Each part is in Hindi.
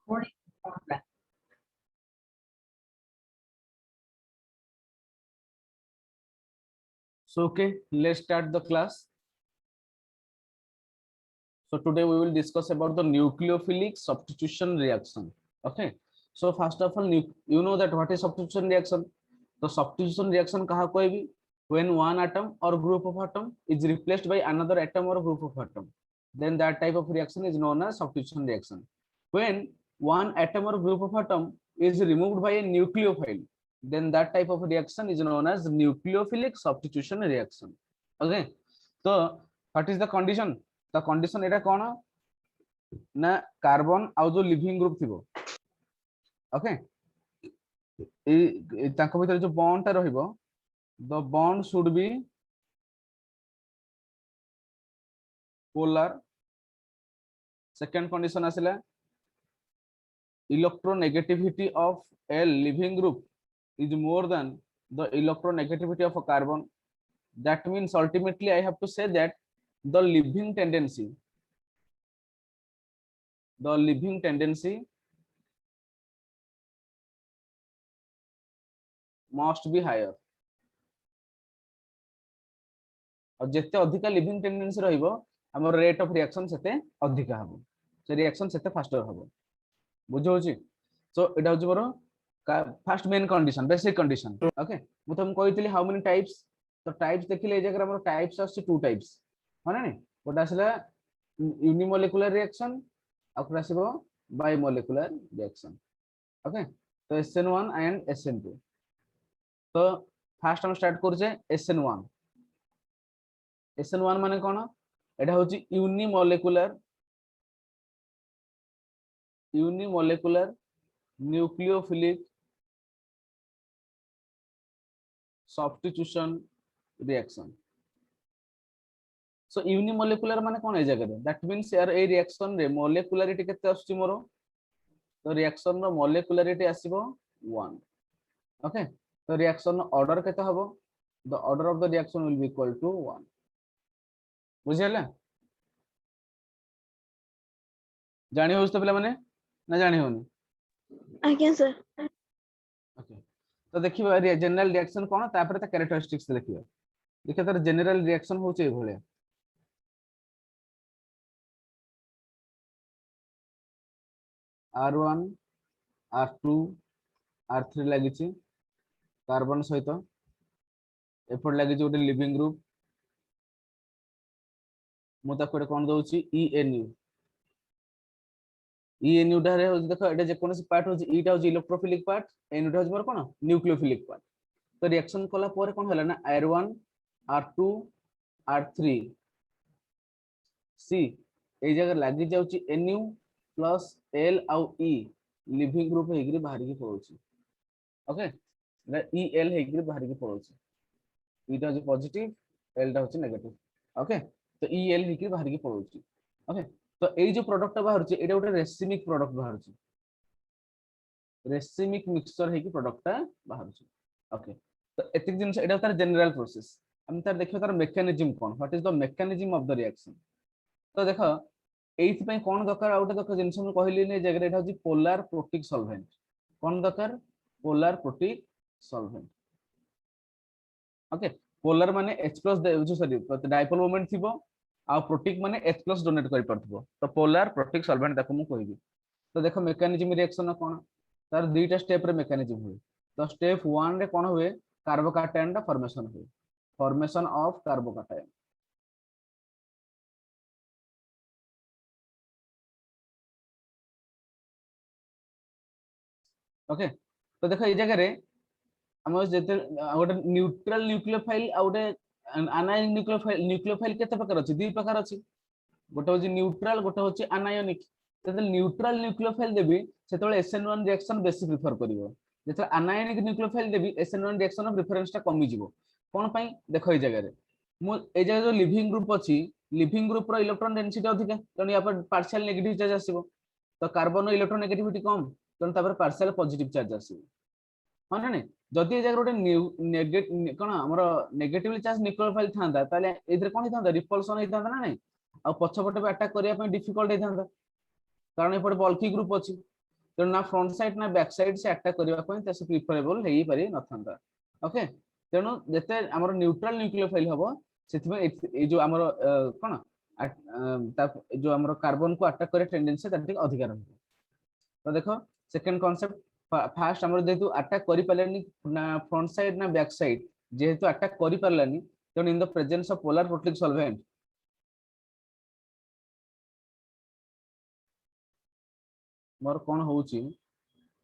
Recording progress. So okay, let's start the class. So today we will discuss about the nucleophilic substitution reaction. Okay. So first of all, you know that what is substitution reaction? The substitution reaction kaha kohebi? When one atom or group of atom is replaced by another atom or group of atom, then that type of reaction is known as substitution reaction. When one atom or group of atom is removed by a nucleophile, then that type of reaction is known as nucleophilic substitution reaction. Okay. So what is the condition? The condition एटा कौन ना कार्बन आउ जो लिविंग ग्रुप थिबो ओके ए ताको भीतर जो बॉन्ड ता रहिबो the bond should be polar second condition आसिला electronegativity of L living group is more than the electronegativity of a carbon. That means ultimately I have to say that the living tendency must be higher. और जिते अधिक लिविंग टेंडेंसी रहिबो हमर रेट ऑफ रिएक्शन सेते अधिक हबो से रिएक्शन सेते फास्टर हबो बुझो होची सो एटा होची मोर first main condition basic condition okay मु तुम कहितली हाउ मेनी टाइप्स तो टाइप्स देखिले ए जगह हमर टाइप्स आछि टू टाइप्स माने नै ओटा आसला यूनिमोलेकुलर रिएक्शन और आसीबो बायमोलेकुलर रिएक्शन ओके तो SN1 एंड SN2 तो फर्स्ट हम स्टार्ट करछे SN1 SN1 माने कोन एटा होची यूनिमोलेकुलर न्यूक्लियोफिलिक सब्स्टिट्यूशन रिएक्शन सो यूनिमोलेकुलर माने कोन ए जगह दैट मींस यार ए रिएक्शन रे मोलेकुलरिटी केते आछी मोर तो रिएक्शन रो मोलेकुलरिटी आसीबो 1 ओके तो रिएक्शन ऑर्डर केते हबो the order of the reaction will be equal to 1 बुझियला जानि होस तो पिला माने ना जानि होनी आज्ञा सर ओके तो देखिबा जनरल रिएक्शन कोन तापर ता कैरेक्टरिस्टिक्स देखिबा देखिए तार जनरल रिएक्शन होचे ए भले R1 R2 R3 लागिछि कार्बन सहित एफोर्ड लागिछि ओटे लिविंग ग्रुप मु ताको कोन दउछि ENU ढारे हो देखो एटा जे कोनसी पार्ट हो ईटा हो इलेक्ट्रोफिलिक पार्ट एनु ढा मोर कोन न्यूक्लियोफिलिक पार्ट तो रिएक्शन कला पर कोन होला ना R1 R2 R3 C ए जगह लागि जाउछि NU प्लस L आउ E लिविंग ग्रुप हेगरी बाहर की पड़ोछि ओके ना EL हेगरी बाहर की पड़ोछि ईटा जो पॉजिटिव L टा होछि नेगेटिव ओके तो EL हेगरी बाहर की पड़ोछि ओके तो ए जो प्रोडक्ट बाहर छ एटा उटे रेसिमिक प्रोडक्ट बाहर छ रेसिमिक मिक्सचर है कि प्रोडक्ट बाहर छ ओके तो एतिक जिंस एटा तार जनरल प्रोसेस हम तार देखियो तार mechanism cone what is the mechanism of the reaction तो देखो एथि पय कोन दरकार आउटे दरकार जिंस हम कहली ने जगह एटा होची पोलर प्रोटिक सॉल्वेंट कोन दरकार polar protic solvent okay polar माने H+ जो सॉरी डाइपोल मोमेंट थिबो आ प्रोटिक माने H+ डोनेट करि परथबो तो पोलर प्रोटिक सॉल्वेंट ताको मु कहिबी तो देखो मेकानिज्म रिएक्शन कोन तार दुईटा स्टेप रे मेकानिज्म हुए तो स्टेप 1 रे कोन हुए कार्बोकैटायन रा फॉर्मेशन हुए फॉर्मेशन ऑफ कार्बोकैटायन ओके तो देखो ए जगह रे हम जेते गोटे न्यूट्रल न्यूक्लियोफाइल आ गोटे आनायनिक न्यूक्लियोफाइल केते प्रकार अछि दुई प्रकार अछि गोटे होछि न्यूट्रल गोटे होछि आनायनिक जते न्यूट्रल न्यूक्लियोफाइल देबी सेतोले SN1 रिएक्शन बेसी प्रेफर करिवो जते आनायनिक nucleophile Devi SN1 reaction of preference ता कमी जिवो कोन पई देखो ए जगह रे मु ए जगह जो लिविंग ग्रुप अछि लिविंग ग्रुप रो इलेक्ट्रॉन डेंसिटी अधिक तने या पर पार्शियल नेगेटिव चार्ज आसीबो तो कार्बन रो इलेक्ट्रॉन नेगेटिविटी कम तने तापर पार्शियल पॉजिटिव चार्ज आसीबो हां ना जदि ए जगह गोटे नेगेटिव कोन हमर नेगेटिवली चार्ज न्यूक्लियोफाइल थांदा ताले एथरे कोन हितांदा रिपल्सन हितांदा ना नै आ पछपटे अटैक करिया पय डिफिकल्ट हितांदा कारण एपटे बल्की ग्रुप अछि तेणु ना फ्रंट साइड ना बैक साइड से अटैक करबा पई से प्रिफरेबल हेई पारि नथंदा ओके तेणु जते हमर न्यूट्रल न्यूक्लियोफाइल हबो सेति में ए जो हमर कोन जो हमर कार्बन को अटैक करे टेंडेंसी तार अधिक रहबो तो देखो सेकंड कांसेप्ट फास्ट हमर जेतु अटैक करि पालेनी ना फ्रंट साइड ना बैक साइड जेतु अटैक करि पालानी तेणु in the presence of polar protic solvent मोर कोन होउची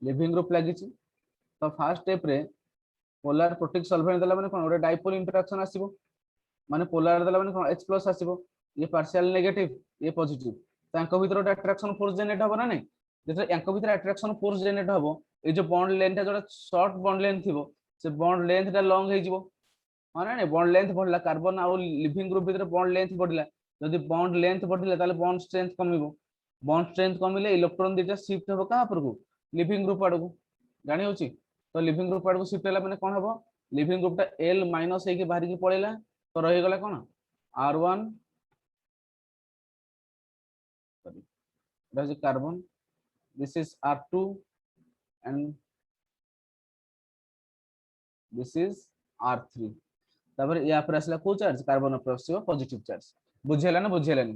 लिविंग ग्रुप लागी तो फर्स्ट स्टेप रे पोलर प्रोटिक सॉल्वेंट दला माने कोन ओरे डाइपोल इंटरेक्शन आसीबो माने पोलर दला माने कोन H+ आसीबो ये पार्शियल नेगेटिव ये पॉजिटिव तांको भीतर ओटे अट्रैक्शन फोर्स जनरेट हबो ना नै जेते यांको भीतर अट्रैक्शन फोर्स जनरेट हबो ए जो बॉन्ड लेंथ जोटा शॉर्ट बॉन्ड लेंथ थिबो से बॉन्ड लेंथ टा लॉन्ग हे जिवो माने नै बॉन्ड लेंथ बढ़ला कार्बन आ लिविंग ग्रुप भीतर बॉन्ड लेंथ बढ़ला जदि बॉन्ड लेंथ बढ़िला ताले बॉन्ड स्ट्रेंथ कमिबो बॉन्ड स्ट्रेंथ कमिले इलेक्ट्रॉन दिटा शिफ्ट हबो का पर को लिविंग ग्रुप आडको जानि होची तो लिविंग ग्रुप आडको शिफ्ट होला माने कोन हबो लिविंग ग्रुप टा L माइनस हे के बाहर की पळेला तो रहि गला कोन R1 that is carbon this is R2 and this is R3 तापर या पर असला को चार्ज कार्बन पर आसीबो पॉजिटिव चार्ज बुझेला ना बुझेलानी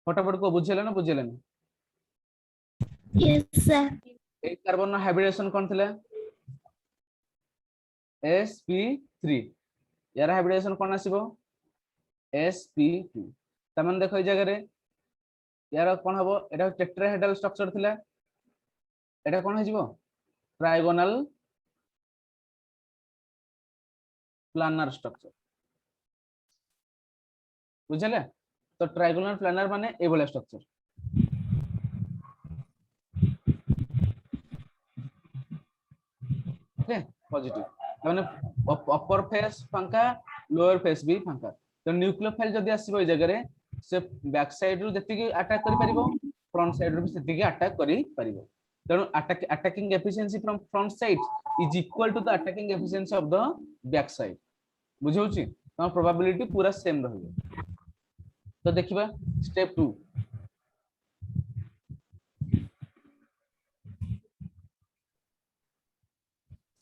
फटाफट को बुझेला ना बुझेलानी Yes, sir. एक कार्बन ना हाइब्रिडेशन कोन थिला sp3 यार हाइब्रिडेशन कोन आसीबो sp2 तमन देखो ए जगह रे यार कोन हबो एटा टेट्राहेड्रल स्ट्रक्चर थिला एटा कोन हे जिवो ट्रायगोनल प्लानर स्ट्रक्चर बुझले तो ट्रायगोनल प्लानर माने ए वाला स्ट्रक्चर ओके पॉजिटिव माने अपर फेस फांका लोअर फेस भी फांका तो न्यूक्लियोफाइल जदी आसीबो ए जगह रे से बैक साइड रु जति की अटैक करि परिबो फ्रंट साइड रु भी सेति की अटैक करि परिबो तेणु attacking efficiency from front side is equal to the attacking efficiency of the back side बुझौची तो प्रोबेबिलिटी पूरा सेम रहबो तो देखिबा स्टेप 2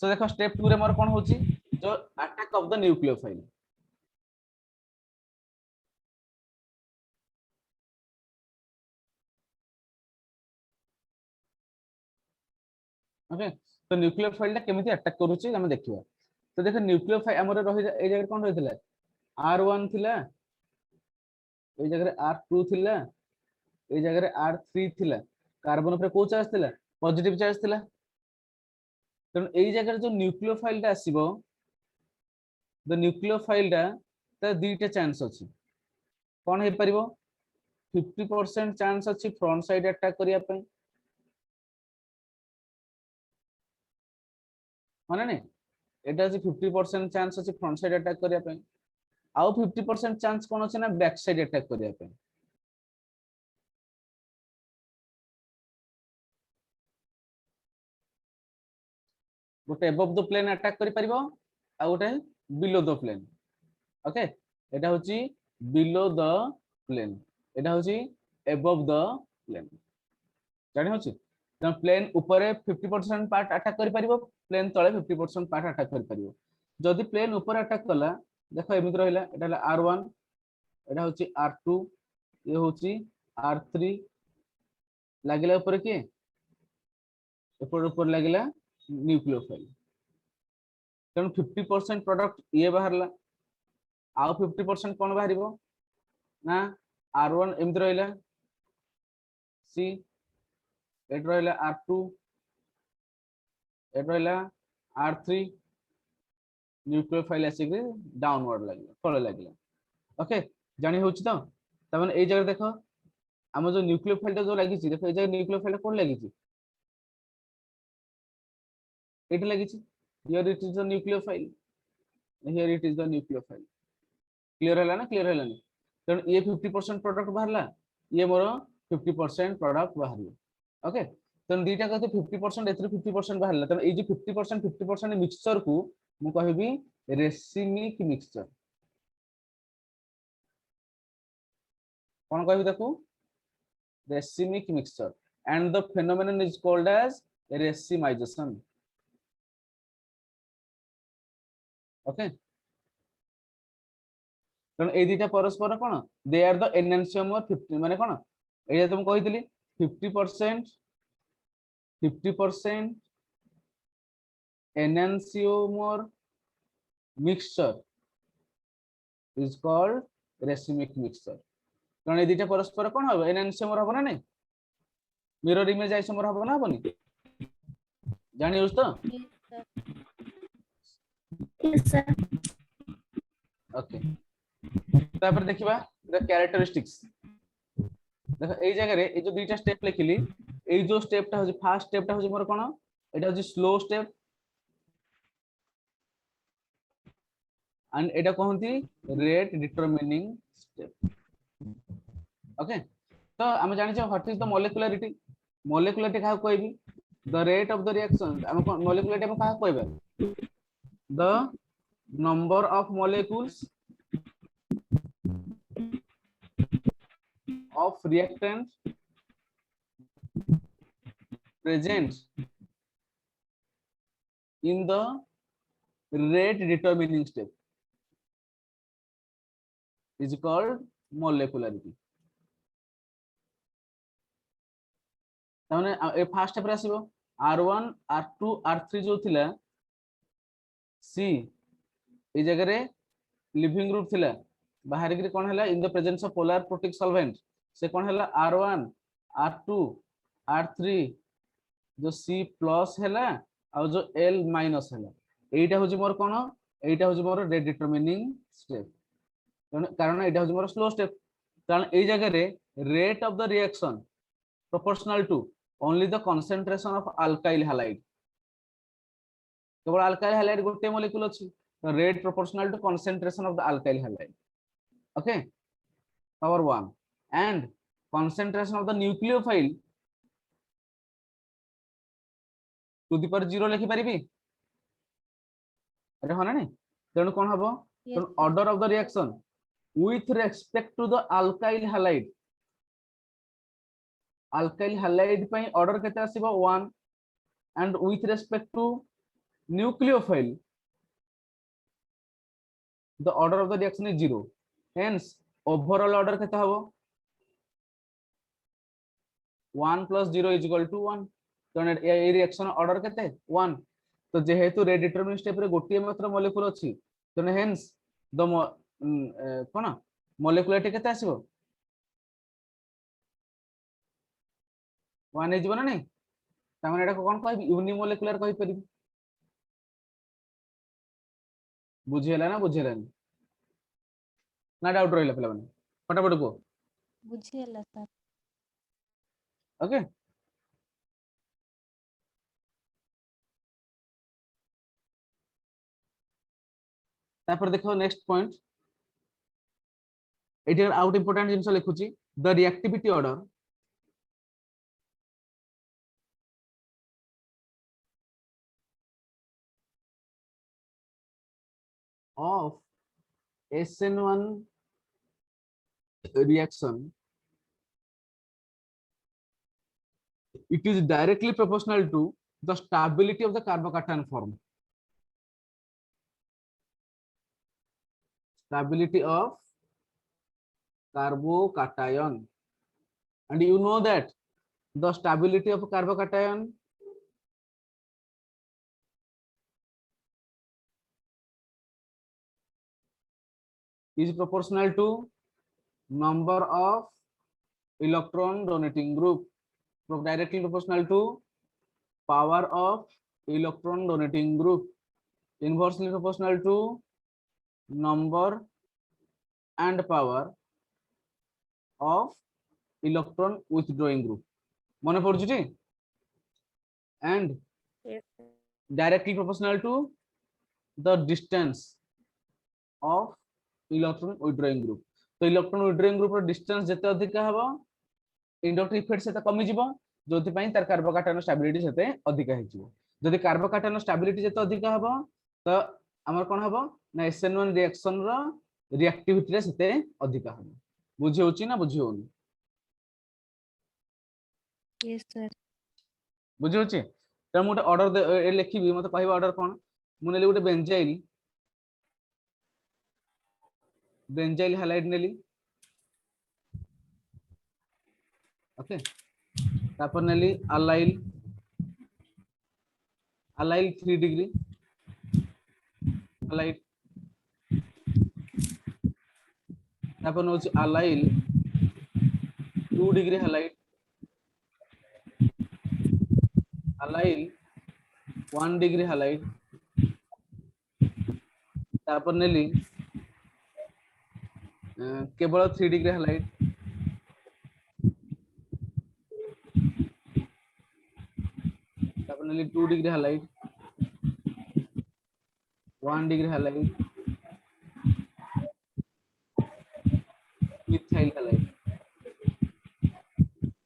तो देखो स्टेप 2 रे मोर कोन होची जो attack of the nucleophile okay तो न्यूक्लियोफाइल ता केमिति अटैक करूची हम देखिबा तो देखो न्यूक्लियोफाइल हमर रहि ए जगह कोन रहितला R1 थिला ए जगह रे R2 थिला ए जगह रे R3 थिला कार्बन ऊपर को चार्ज थिला पॉजिटिव चार्ज थिला तेणु ए जगह जो न्यूक्लियोफाइल ता आसीबो द न्यूक्लियोफाइल ता त दुईटा चांस अछि कोन हे परिबो 50% चांस अछि फ्रंट साइड अटैक करिया पई माने नै एटा अछि 50% चांस अछि फ्रंट साइड अटैक करिया पई आउ 50% चांस कोन अछि ना बैक साइड अटैक करिया पई गोटे अबव द प्लेन अटैक करि परिबो आ गोटे बिलो द प्लेन ओके एटा होची बिलो द प्लेन एटा होची अबव द प्लेन जानि होची त प्लेन ऊपर 50% पार्ट अटैक करि परिबो प्लेन तळे 50% पार्ट अटैक करि परिबो जदि प्लेन ऊपर अटैक कला देखो एमित रहिला एटा R1 एटा होची R2 ये होची R3 लागिला ऊपर के ऊपर लागिला न्यूक्लियोफाइल तेणु 50% प्रोडक्ट ये बाहरला आउ 50% कोन बाहरिबो ना R1 एमित रहिला C एट रहिला R2 एट रहिला R3 न्यूक्लियोफाइल आसी डाउनवर्ड लागिला तळे लागिला ओके जानि होची तो तमन ए जगह देखो हम जो न्यूक्लियोफाइल जो लागी छी देखो ए जगह न्यूक्लियोफाइल कोन लागी छी एट लागी छी here it is the nucleophile here it is the nucleophile clear होला ना क्लियर होला ना तेणु ये 50% प्रोडक्ट बाहरला ये मोर 50% प्रोडक्ट बाहरला ओके तेणु दीटा कहते 50% एथरे 50% बाहरला तेणु ए जो 50% मिक्सचर को मु कहबी रेसिमिक मिक्सचर कोन कहबी ताकू racemic mixture, and the phenomenon is called as racemization. Okay, কারণ এই দুইটা পরস্পর কোন দে আর দ এনহান্সিওমর 50 মানে কোন এইটা তুমি কইতলি 50% enantiomer mixture is called racemic mixture. কারণ এই দুইটা পরস্পর কোন হবে enantiomer হবে না নাই মিরর ইমেজ আইসোমার হবে না হবনি জানি বুঝ তো Yes, sir. ওকে তারপর দেখিবা এটা ক্যারেক্টারিস্টিক্স দেখো এই জায়গায় এই যে দুইটা স্টেপ লিখিলি এই যে স্টেপটা হচ্ছে ফার্স্ট স্টেপটা হচ্ছে মোর কোন এটা হচ্ছে স্লো স্টেপ and এটা কহନ୍ତି রেট ডিটারমিনিং স্টেপ ওকে তো আমি জানি যে হোয়াট ইজ দ্য মলিকুলারিটি কাহ কইবি the rate of the reaction আমি মলিকুলারিটি আমি কাহ কইবে the number of molecules of reactant present in the rate determining step is called molecularity. তাহলে এই ফার্স্ট স্টেপে আসিব R1 R2 R3 जो थिला C এই জায়গায় লিভিং গ্রুপ थिला बाहर गिरी कोन हला इन the presence of polar protic solvent से कोन हला R1 R2 R3 जो C प्लस हला और जो L माइनस हला এইটা হচ্ছে মোর কোন এইটা হচ্ছে মোর রেট ডিটারমিনিং স্টেপ কারণ এটা হচ্ছে মোর স্লো স্টেপ কারণ এই জায়গায় rate of the reaction proportional to only the concentration of alkyl halide cable alkyl halide গোটে মলিকুল আছে the rate proportional to concentration of the alkyl halide okay power 1 and concentration of the nucleophile to the power 0 লিখি পারিবি এটা হয় না নি তেণু কোন হবো order of the reaction with respect to the alkyl halide alkyl halide ପାଇଁ order କେତେ ଆସିବ 1 and with respect to nucleophile the order of the reaction is 0 hence overall order কেতে হবো 1 plus 0 is equal to 1 কারণ এই রিঅ্যাকশন অর্ডার কেতে 1 তো যেহেতু রেট ডিটারমিনিং স্টেপ রে গোটিয়ে মাত্র মলিকুল আছে তো হেন্স দ কোন মলিকুলারিটি কেতে আসিব 1 ହେଇଯିବ ନା ନାହିଁ ତାମାନେ ଏଟାକୁ କଣ କହିବି ୟୁନିମୋଲେକୁଲାର କହି ପାରିବି ବୁଝି ହେଲା ନା ବୁଝି ହେଲାନି ନା ଡାଉଟ ରହିଲା ପିଲାମାନେ ଫଟାଫଟ କୁହ ବୁଝି ହେଲା ସାର୍ ओके तापर देखो नेक्स्ट पॉइंट एटी आउट इंपोर्टेंट जिंस लिखुची the reactivity order of SN1 reaction it is directly proportional to the stability of the carbocation form stability of carbocation and you know that the stability of carbocation is proportional to number of electron donating group directly proportional to power of electron donating group inversely proportional to number and power of electron withdrawing group মনে পড়ছে টি and Yes, directly proportional to the distance of electron withdrawing group तो electron withdrawing group रो distance जते अधिक हबो इंडक्टिव इफेक्ट सेते कमी जिवो जोथि पई तार कार्बोकैटायन स्टेबिलिटी सेते अधिक हिजिवो जदि कार्बोकैटायन स्टेबिलिटी जते अधिक हबो तो हमर कोन हबो ना SN1 रिएक्शन रो रिएक्टिविटी रे सेते अधिक हबो बुझी होची ना बुझी होनी Yes, sir. बुझी होची त मु ऑर्डर लिखिबी मते कहबा ऑर्डर कोन मु नेली गोटे बेंजाइल हाइलाइट नेली ओके तापर नेली अलाइल 3 डिग्री अलाइल तापर नोच allyl 2 degree highlight allyl 1 degree highlight तापर नेली केवल 3 डिग्री हाइलाइट तापर नेली 2 degree highlight 1 degree highlight methyl highlight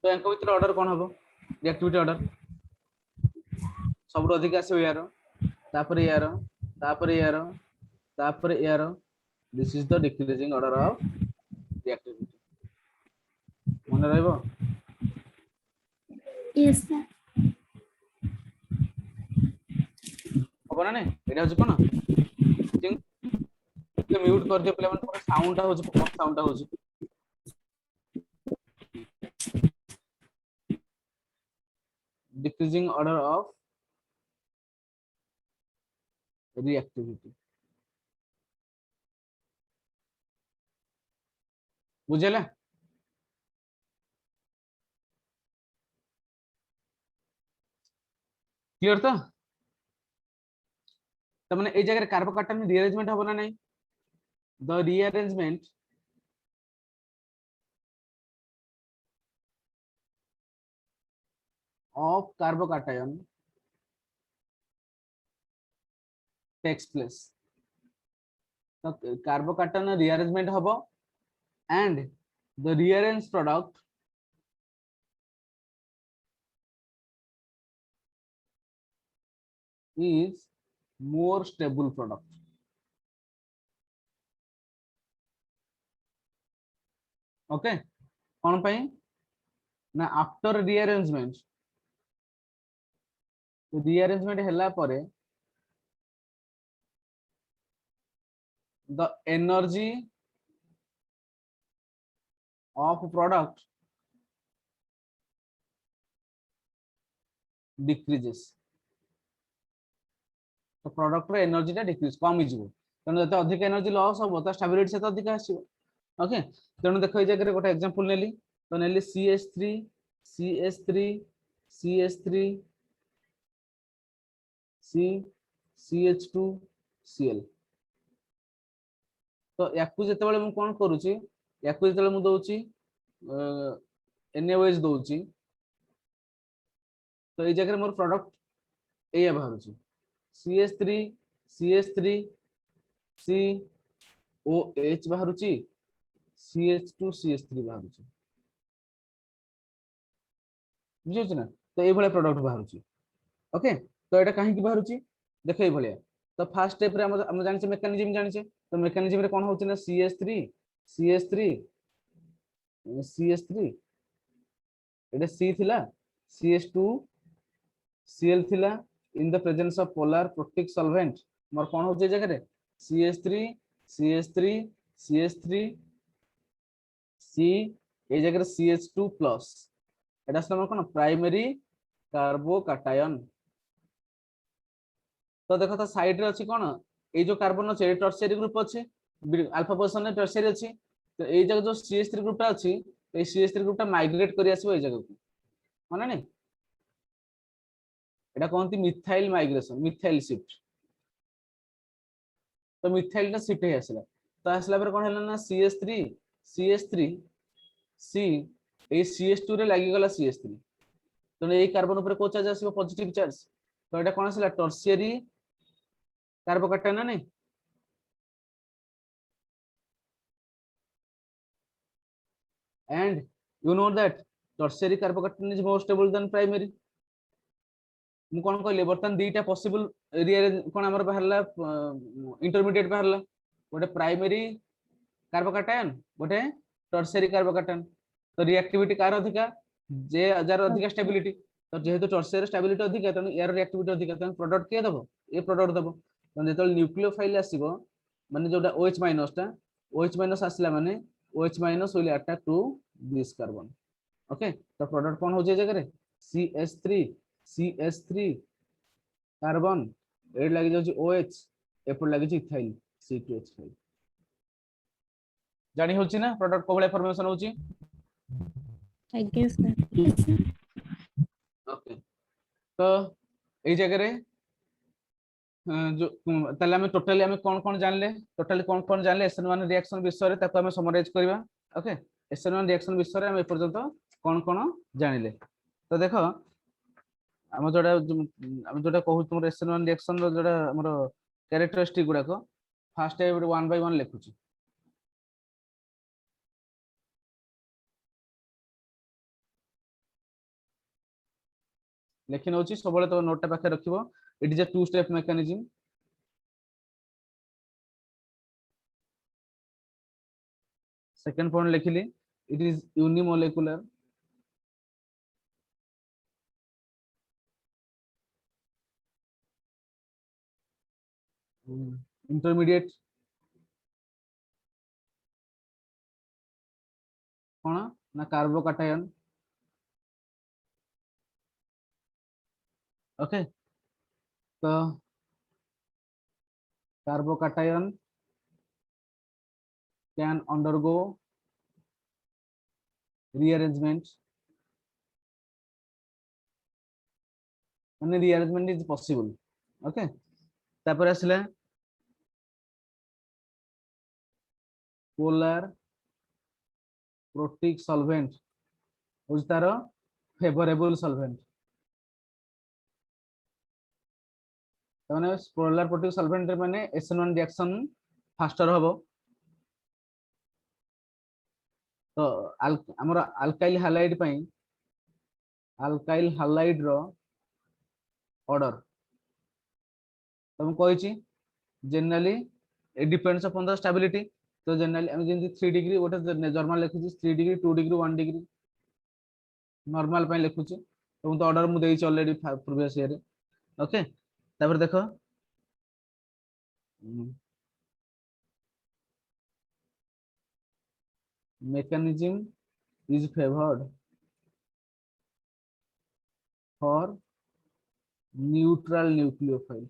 तो एंको भीतर ऑर्डर कोन हबो रिएक्टिविटी ऑर्डर सब अधिक आसे यार तापर यार तापर यार तापर यार this is the decreasing order of reactivity मन रहबो Yes, sir. होबो ना नै एटा होछ कोन थिंग के म्यूट कर दियो प्ले मन पर साउंड होछ पॉप साउंड होछ डिक्रीजिंग ऑर्डर ऑफ रिएक्टिविटी बुझेला क्लियर तो तमने ए जगह कार्बोकार्बन में रीअरेंजमेंट होबो ना नहीं the rearrangement of carbocation takes place तो कार्बोकार्बन रीअरेंजमेंट हबो and the rearranged product is more stable product okay कौन पई ना आफ्टर रीअरेंजमेंट हला परे the energy of product decreases तो प्रोडक्ट रो एनर्जी टा डिक्रीज कम ही जीवो तने जते अधिक एनर्जी लॉस होबो त स्टेबिलिटी से तो अधिक आसीबो ओके तने देखो ए जगह गोटे एग्जांपल नेली तो नेली CH3 CH3 CH3 C CH2 Cl तो याकू जते बेले मु कोन करूची याकू जते बेले मु दोउची NaOH दोउची तो ए जगह more product एया बाहरुची CH3 CH3 COH बाहरुची CH2 CH3 बाहरुची बुझियो ना तो ए भले प्रोडक्ट बाहरुची ओके तो एटा काहे की बाहरुची देखो ए भले तो फर्स्ट स्टेप रे हम जानि मेकानिज्म जानि तो मेकानिज्म रे कोन होची ना CH3 CH3 CH3 एटा C थिला CH2 Cl थिला in the presence of polar protic solvent मोर कोन होचे जगह रे CH3 CH3 CH3 C ए जगह रे CH2 प्लस एटा हमर कोन प्राइमरी कार्बोकैटायन तो देखो तो साइड रे अछि कोन ए जो कार्बन अछि टर्शियरी ग्रुप अछि अल्फा पोजीशन रे टर्शियरी अछि तो ए जगह जो CH3 ग्रुप टा अछि ए CH3 ग्रुप टा माइग्रेट करि आसीबो ए जगह को माने नै एटा कोनती मिथाइल माइग्रेशन मिथाइल शिफ्ट तो मिथाइल टा शिफ्ट हे आसला तो आसला पर कोन हला ना CH3 CH3 C ए CH2 रे लागि गला CH3 तो ए कार्बन ऊपर को चार्ज आसीबो पॉजिटिव चार्ज तो एटा कोन आसला टर्शियरी कार्बोकैटायन ना नै and you know that tertiary carbocation is more stable than primary मु कोन कहले बर्तन दीटा पॉसिबल रिअरेंज कोन हमर बाहरला इंटरमीडिएट बाहरला गोटे प्राइमरी कार्बोकैटायन गोटे टर्शियरी कार्बोकैटायन तो रिएक्टिविटी कार अधिका जे जार अधिक स्टेबिलिटी तो जेहेतु टर्शियरी स्टेबिलिटी अधिक तेणु यार रिएक्टिविटी अधिक तेणु प्रोडक्ट किए दबो ये प्रोडक्ट दबो तो जेतल न्यूक्लियोफाइल आसीबो माने जोटा OH माइनस टा OH माइनस आसला माने OH minus will attack to this carbon okay तो प्रोडक्ट कोन हो जे जगह रे CH3 कार्बन ए लागि जाउची OH एपड लागि छि इथाइल C2H5 जानी होची ना प्रोडक्ट को बळे फॉर्मेशन होची आज्ञा सर ओके तो एई जगह रे जो ताले हम टोटली हम कोन जानले टोटली कोन जानले SN1 रिएक्शन विषय रे ताको हम समराइज करबा ओके SN1 रिएक्शन विषय रे हम ए पर्यंत कोन जानिले तो देखो हम जोटा कहू तुम SN1 रिएक्शन रो जोटा हमर कैरेक्टरिस्टिक गुडा को फर्स्ट टाइम 1 बाय 1 लिखुची लेखि नउची सबले तो नोट पाखे रखिबो it is a two step mechanism second point लिखिली इट इज यूनिमोलेकुलर इंटरमीडिएट कोन ना कार्बोकैटायन ओके तो कार्बोकैटायन can undergo rearrangement माने rearrangement is possible okay तापर आसले polar protic solvent उस तार favorable solvent माने polar protic solvent रे माने SN1 रिएक्शन फास्टर हबो तो हमर अल्काइल हैलाइड पई अल्काइल हैलाइड रो ऑर्डर तुम कहिची generally it depends upon the stability तो जनरली हम जेंति 3 डिग्री ओटा नॉर्मल लिखुची 3 डिग्री 2 डिग्री 1 डिग्री नॉर्मल पई लिखुची तुम तो ऑर्डर मु देइची ऑलरेडी प्रीवियस ईयर ओके तापर देखो mechanism is favored for neutral nucleophile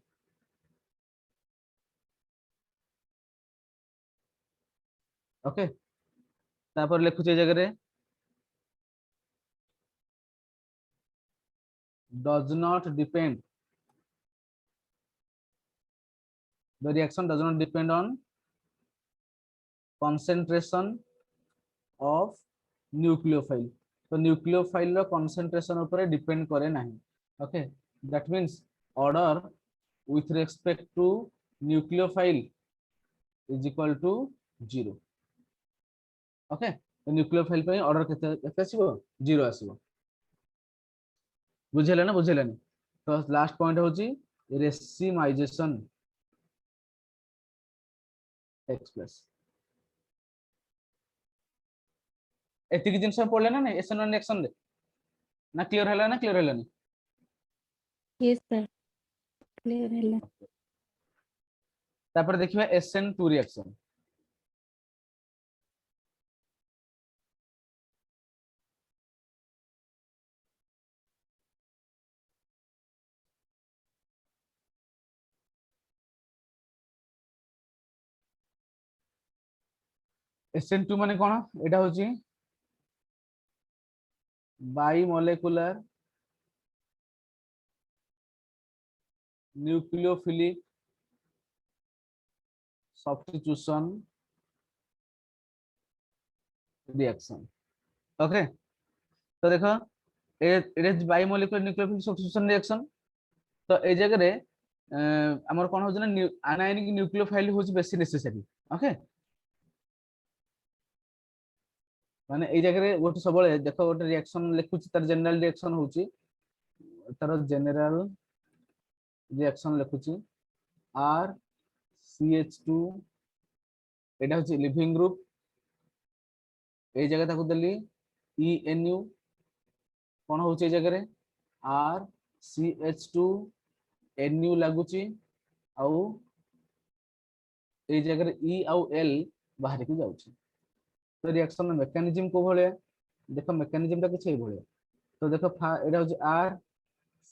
okay तापर लिखुचे जगह रे does not depend the reaction does not depend on concentration of nucleophile तो nucleophile रो concentration ऊपर डिपेंड करे नहीं okay that means order with respect to nucleophile is equal to 0 okay तो न्यूक्लियोफाइल पे ऑर्डर केते आसीबो 0 आसीबो बुझेला ना बुझेलानी तो लास्ट पॉइंट होची रेसिमाइजेशन टेक्स प्लस एतिक जिंस पड़ले ना नहीं SN1 रिएक्शन रे ना क्लियर हैला ना क्लियर हैलानी यस सर क्लियर हैला तापर देखिबा SN2 रिएक्शन SN2 माने कोन एटा होची bimolecular nucleophilic substitution reaction okay तो देखो it is bimolecular nucleophilic substitution reaction तो ए जगह रे हमर कोन होची ना आनायनिक न्यूक्लियोफाइल होची बेसी नेसेसरी ओके माने ए जगह रे गोटे सबले देखो गोटे रिएक्शन लिखुची तार जनरल रिएक्शन होची तार जनरल रिएक्शन लिखुची R CH2 एटा होची लिविंग ग्रुप ए जगह ताको दली ENU कौन होचे जगह RCH2 NU लगुची आउ ए जगह E आउ L बाहर की जाउची। तो रिएक्शन मेकानिज्म को भले देखो मेकानिज्म टा किछ ए भले तो देखो एटा होची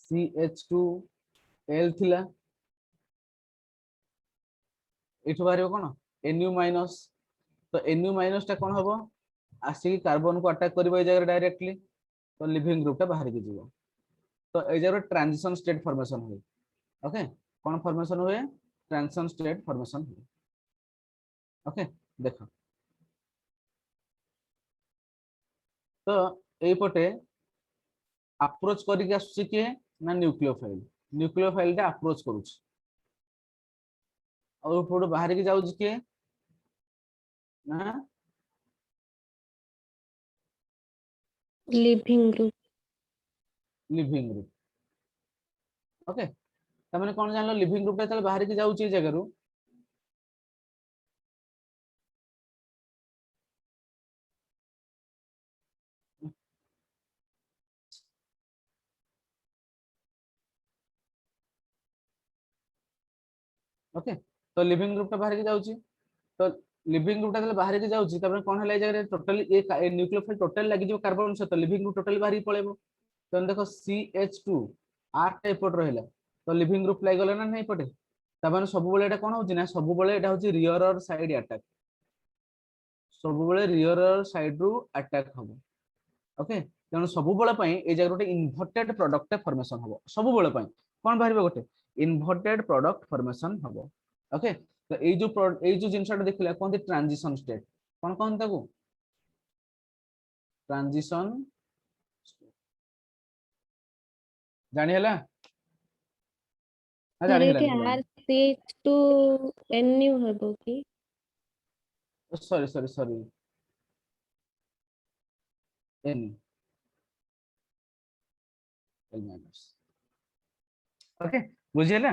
RCH2L थिला एठो बाहर कोन Nu माइनस तो Nu माइनस टा कोन हबो आसी कार्बन को अटैक करबो ए जगह डायरेक्टली तो लिविंग ग्रुप टा बाहर की जीवो तो ए जगह ट्रांजिशन स्टेट फॉर्मेशन हुए। ओके कौन फॉर्मेशन हुए ट्रांजिशन स्टेट फॉर्मेशन हुए। ओके देखो तो एई पटे अप्रोच करिक आसुची के ना न्यूक्लियोफाइल टा अप्रोच करूची और पटे बाहर की जाउची के ना leaving group leaving group. Okay तमने कौन जानलो लिविंग ग्रुप टा बाहर की जाउची जगह रु ओके तो लिविंग ग्रुप टा बाहर की जाउची तो लिविंग ग्रुप टा बाहर की जाउची तबने कोन हला जगह टोटली ए न्यूक्लियोफाइल टोटल लागि जो कार्बन से तो लिविंग ग्रुप टोटली बाहर ही पळेबो तो देखो CH2 R टाइप पट रहला तो लिविंग ग्रुप लागि गले ना नहीं पटे तबने सब बेले एटा कोन होची ना सब बेले एटा होची रियर साइड अटैक सब बेले रियर साइड रु अटैक हबो। ओके तेणु सब बेले पई ए जगह गोटे इन्वर्टेड प्रोडक्ट फॉर्मेशन हबो सब बेले पई कोन बाहर गोटे इन्वर्टेड प्रोडक्ट फॉर्मेशन हबो। ओके तो ए जो जिनसटा देखिला कोन ट्रांजिशन स्टेट कोन कोन ताको ट्रांजिशन जानि हला ना जानि सर हला एटी RCH2NU हबो की sorry sorry sorry N L minus. Okay बुझियला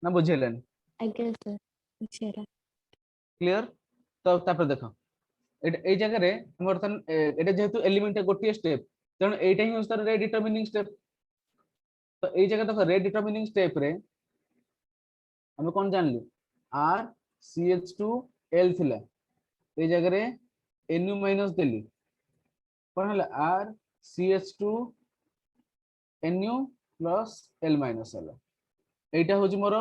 ना बुझियलन आज्ञा सर बुझेला क्लियर तो तापर देखो ए जगह रे बर्तन एटा जेहेतु एलिमेंट गोटे स्टेप तेणु एटा ही होस्तर रे डिटरमिनिंग स्टेप तो ए जगह देखो रे डिटरमिनिंग स्टेप रे हम कौन जानली RCH2L थिला ए जगह रे Nu माइनस देली कौन हला RCH2Nu प्लस L माइनस हला एटा होची मोर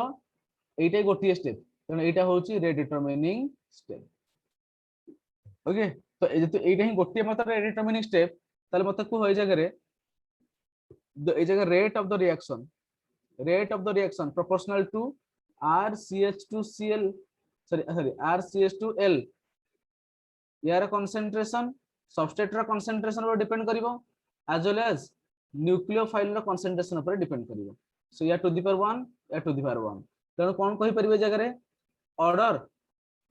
एटा गोटे स्टेप तेणु एटा होची रे डिटरमिनिंग स्टेप। ओके तो जेतु एटा ही गोटे मात्र रे डिटरमिनिंग स्टेप ताले मत को होय जगह रे ए जगह rate of the reaction proportional to RCH2Cl sorry RCH2L यार concentration substrate रा concentration पर डिपेंड करिवो as well as न्यूक्लियोफाइल रा concentration पर डिपेंड करिवो सो या टू द पावर 1 या टू द पावर 1 तेणु कोन कहि परिबे जगह रे order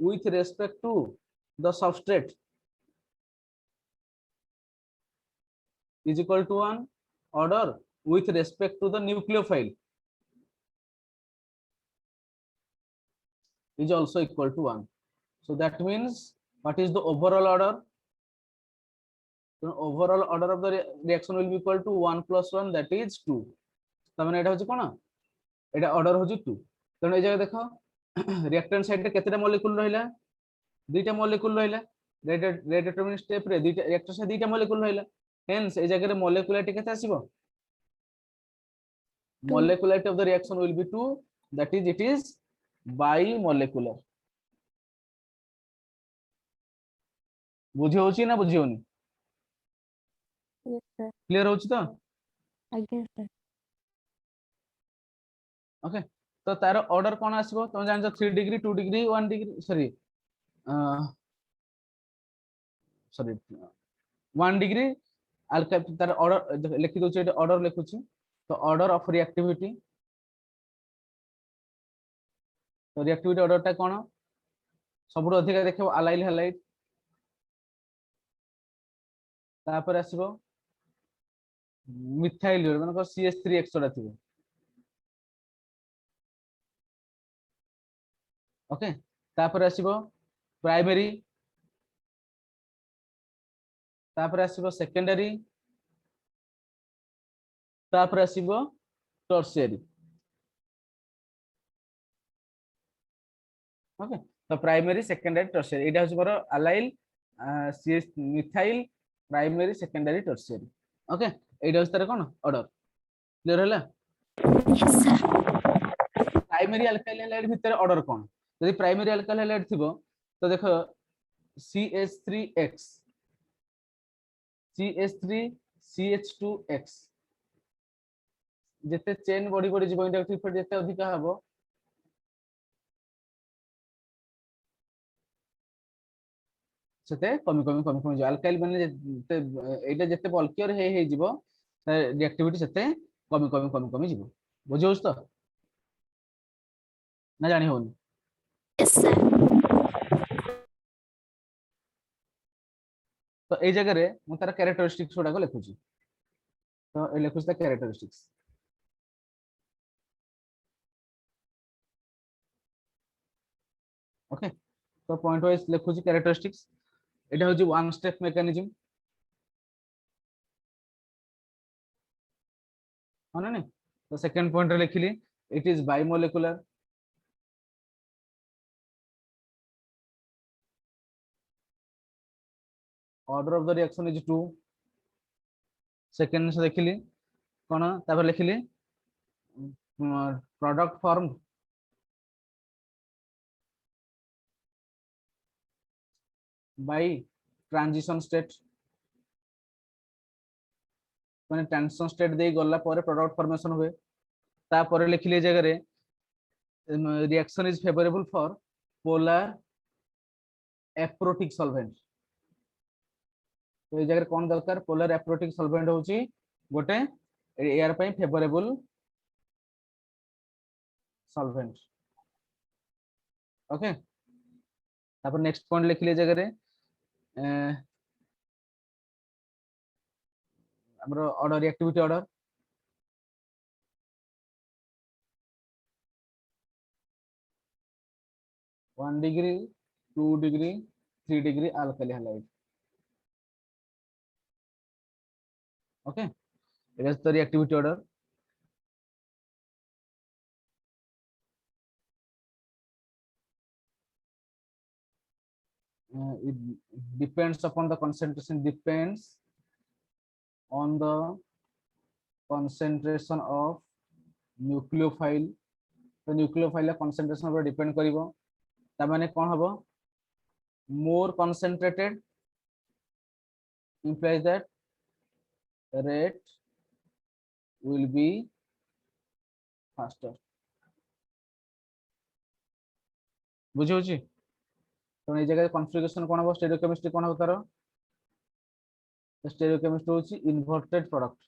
with respect to the substrate is equal to 1 order with respect to the nucleophile is also equal to 1 so that means what is the overall order so overall order of the reaction will be equal to 1 plus 1 that is 2 तमने एटा होची कोन एटा ऑर्डर होची 2 तेणु ए जगह देखो रिएक्टेंट साइड रे केतेटा मॉलिक्यूल रहिला दुईटा मॉलिक्यूल रहिला रे डिटरमिनिंग स्टेप रे दुईटा रिएक्टर से दुईटा मॉलिक्यूल रहिला हेंस ए जगह रे मॉलिक्यूलरिटी केते आसीबो molecularity of the reaction will be 2 that is it is bimolecular बुझी होची ना बुझी होनी यस सर क्लियर होची तो आज्ञा सर ओके तो तार ऑर्डर कोन आसीबो तुम जान 3 degree 2 degree 1 degree sorry sorry 1 degree Alka तार ऑर्डर लिखि दोची एटा ऑर्डर लिखुची तो ऑर्डर ऑफ रिएक्टिविटी तो रिएक्टिविटी ऑर्डर टा कोन सबुठ अधिक देखिबो अलाइल हैलाइट तापर आसीबो मिथाइल माने को CH3 एक्स्ट्रा थिबो ओके तापर आसीबो प्राइमरी तापर आसीबो सेकेंडरी तापर आसीबो टर्शियरी। ओके तो प्राइमरी सेकेंडरी टर्शियरी एटा होछ मोर allyl CH methyl primary secondary tertiary. Okay एटा होछ तार कोन ऑर्डर क्लियर होला। Yes, sir. Primary alkyl halide भितर ऑर्डर कोन यदि प्राइमरी अल्काइल हैलाइड थिबो तो देखो CH3X CH3 CH2X जेते चेन बॉडी बॉडी जीव इंडक्टिव इफेक्ट जेते अधिक हबो सेते कमी कमी कमी कमी जो अल्काइल माने जेते एटा जेते बल्कियर हे जीवो रिएक्टिविटी सेते कमी कमी कमी कमी जीवो बुझियोस तो ना जानि होनी। Yes, sir. तो ए जगह रे मु तार कैरेक्टरिस्टिक्स गुडा को लिखुची तो ए लिखुची ता कैरेक्टरिस्टिक्स। ओके तो पॉइंट वाइज लिखुची कैरेक्टरिस्टिक्स एटा होची वन स्टेप मेकानिज्म हां ना तो सेकंड पॉइंट रे लिखिली it is bimolecular order of the reaction is 2 second से देखिली कोन तापर लिखिली product form by transition state माने ट्रांजिशन स्टेट दे गला पर प्रोडक्ट फॉर्मेशन हुए तापर लिखिली जगह रे reaction is favourable for polar aprotic solvent तो ए जगह कोन दरकार पोलर एप्रोटिक सॉल्वेंट होची गोटे एयर पई फेवरेबल सॉल्वेंट। ओके तापर नेक्स्ट पॉइंट लिखिले जगह रे हमरो order reactivity order one degree 2 degree 3 degree alkyl halide. Okay it is the reactivity order it depends upon the concentration depends on the concentration of nucleophile तो न्यूक्लियोफाइल concentration पर डिपेंड करिवो ता माने कोन हबो more concentrated implies that rate will be faster बुझियो छी तो ए जगह कॉन्फ़िगरेशन कोन हबो स्टेरियोकेमिस्ट्री कोन हबो तारो स्टेरियोकेमिस्ट्री होची इन्वर्टेड प्रोडक्ट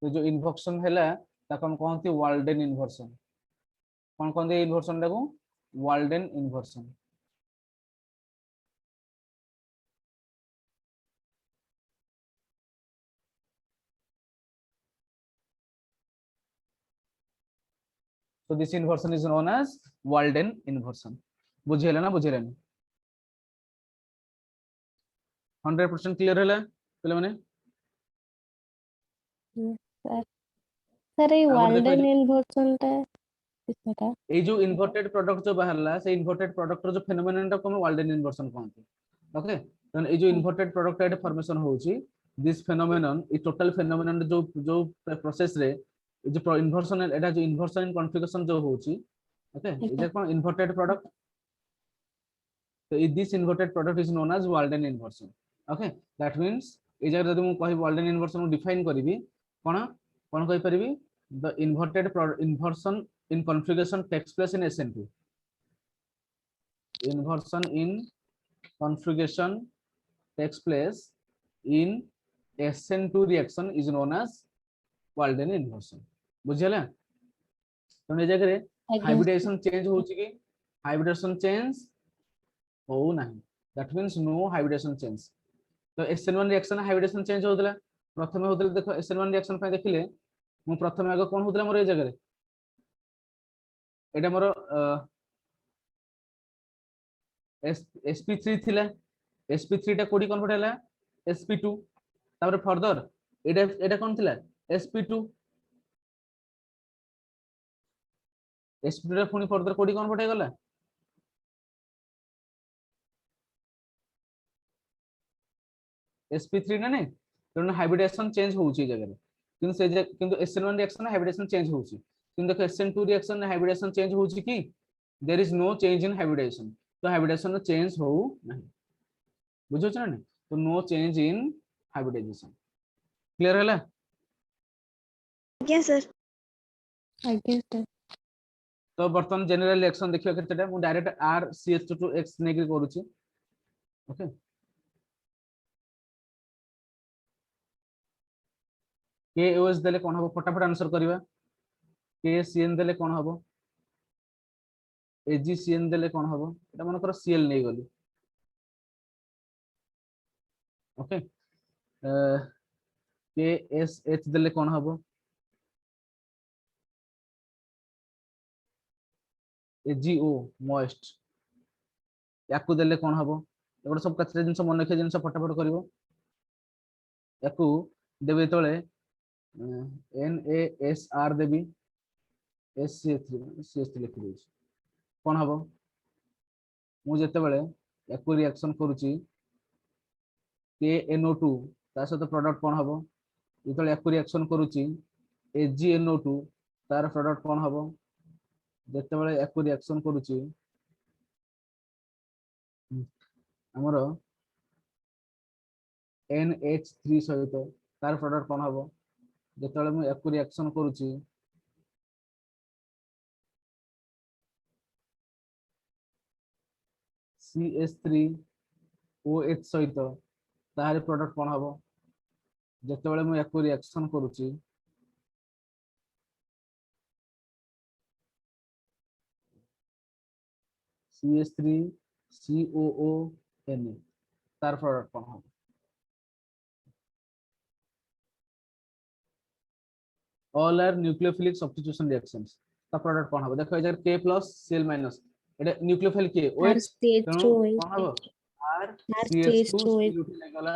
तो जो इन्वर्सन हैला ताको हम कहंती वाल्डेन इन्वर्सन कोन कहंती इन्वर्सन टाको Walden inversion. so this inversion is known as Walden inversion बुझियला ना बुझियलानी 100% क्लियर हैला पहले माने Yes, sir. Sir, ये आगोटे देखो वाल्डन इन्वर्सन टा किसका? ए जो इन्वर्टेड प्रोडक्ट जो बाहरला से इन्वर्टेड प्रोडक्ट रो जो फेनोमेनन को हम वाल्डेन इन्वर्सन कहंती। ओके तो ए जो इन्वर्टेड प्रोडक्ट एट फॉर्मेशन होची this phenomenon E total phenomenon जो जो प्रोसेस रे जो इन्वर्सन एटा जो इन्वर्सन इन कॉन्फ़िगरेशन जो होची ओके इज कोन इन्वर्टेड प्रोडक्ट तो this inverted product is known as Walden inversion. Okay that means ए जगह जदि मु कहि वाल्डेन इन्वर्सन डिफाइन करबी कोन कोन कहि परबी the inverted inversion in configuration takes place in SN2 inversion in configuration takes place in SN2 reaction is known as Walden inversion बुझियला तो ए जगह रे हाइब्रिडेशन चेंज होची कि हाइब्रिडेशन चेंज हो नाही that means no hybridisation change तो SN1 रिएक्शन हाइब्रिडेशन चेंज होतला प्रथमे होतले देखो SN1 रिएक्शन पे देखिले मु प्रथमे आगे कोन होतला मोर ए जगह रे एटा मोर sp3 थिला sp3 टा कोडी कन्वर्ट हैला sp2 तापर फर्दर एटा एटा कोन थिला sp2 sp2 रे पुनी फर्दर कोडी कन्वर्ट हे गला sp3 ना नहीं तो हाइब्रिडेशन चेंज होउची जगह रे किंतु से किंतु SN1 रिएक्शन हाइब्रिडेशन चेंज होउची किंतु देखो SN2 रिएक्शन हाइब्रिडेशन चेंज होउची की there is no change in hybridisation तो हाइब्रिडेशन चेंज हो नहीं बुझो छ ना तो no change in hybridisation clear हैला Yes, sir. आज्ञा सर तो बर्तन जनरल रिएक्शन देखियो केतेटा मु डायरेक्ट RCH2X नेगरी करूची ओके KOH देले कोन हबो फटाफट आंसर करबा KCN देले कोन हबो AgCN देले कोन हबो एटा मन कर Cl नै गली ओके KSH देले कोन हबो AgO moist याकू देले कोन हबो एगोड सब कचरा जिंस मन रखे जिंस फटाफट करबो याकू देबे तळे NaSR देबी SCH3 लिखि देछि कोन हबो मु जते बेले याकू रिएक्शन करूची KNO2 ता सहित प्रोडक्ट कोन हबो जते याकू रिएक्शन करूची AgNO2 तार प्रोडक्ट कोन हबो जते बेले याकू रिएक्शन करूची हमरो NH3 सहित तार प्रोडक्ट कोन हबो जते बेले मु याकू रिएक्शन करूची CH3OH सहित तार प्रोडक्ट कोन हबो जते बेले मु याकू रिएक्शन करूची CH3COONA तार प्रोडक्ट कोन हबो all are nucleophilic substitution reactions ता प्रोडक्ट कोन हबो देखो इधर K plus Cl minus एटा न्यूक्लियोफाइल के OH तेणु कोन हबो RCH2 Cl लागला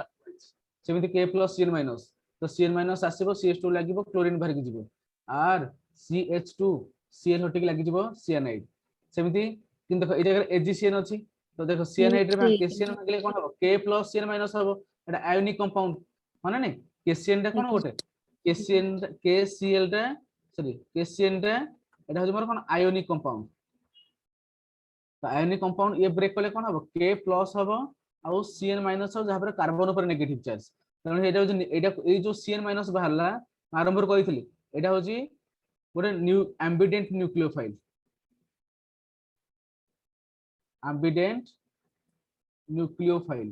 सेमिति K plus Cl minus तो Cl minus आसीबो CH2 लागिबो क्लोरीन भरि जिवो R CH2 Cl हटिक लागि जिवो cyanide सेमिति किन देखो ए जगह AgCN अछि तो देखो cyanide रे KCN भागले कोन हबो K plus Cl minus हबो एटा आयोनिक कंपाउंड माने नै KCN रे कोन गोटे KCl रे सॉरी KCN रे एटा हो मोर कोन आयोनिक कंपाउंड तो आयोनिक कंपाउंड ये ब्रेक करले कोन हबो K प्लस हबो आ Cn माइनस हो जहा पर कार्बन ऊपर नेगेटिव चार्ज तनो एटा हो एटा ए जो Cn माइनस बाहरला आरंभ रे कहितली एटा होजी गोटे new ambident nucleophile ambident nucleophile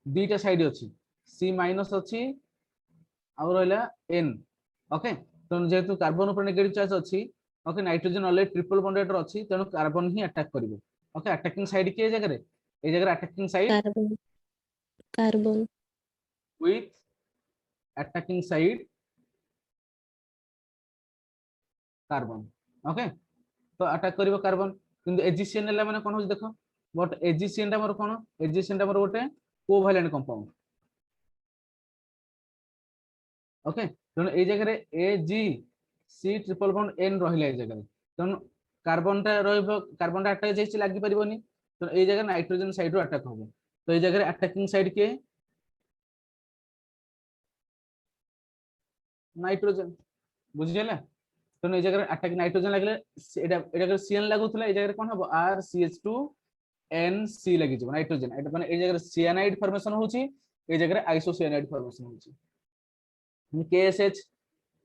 दीटा साइड अछि C माइनस अछि आ रहला N ओके तो जेतु कार्बन ऊपर नेगेटिव चार्ज अछि okay nitrogen already triple bonded अछि तेनु कार्बन ही अटैक करिवो ओके अटैकिंग साइड के जगह रे ए जगह attacking side carbon carbon with attacking side carbon okay तो अटैक करिवो कार्बन किंतु AgCN ले माने कोन हो देखो बट AgCN टा मोर कोन AgCN टा मोर गोटे कोवैलेंट कंपाउंड ओके तो ए जगह रे AgC ट्रिपल बॉन्ड N रहिला ए जगह तो कार्बन टा रहइबो कार्बन टा अटैक जेछि लागि परिबोनी तो ए जगह नाइट्रोजन साइड रो अटैक होबो तो ए जगह अटैकिंग साइड के नाइट्रोजन बुझियला तो ए जगह अटैक नाइट्रोजन लागले एटा एटा CN लागुतला ए जगह कोन हबो RCH2NC लागि जबो नाइट्रोजन एटा माने ए जगह सियानाइड फॉर्मेशन होची ए जगह आइसोसियानाइड फॉर्मेशन होची KSH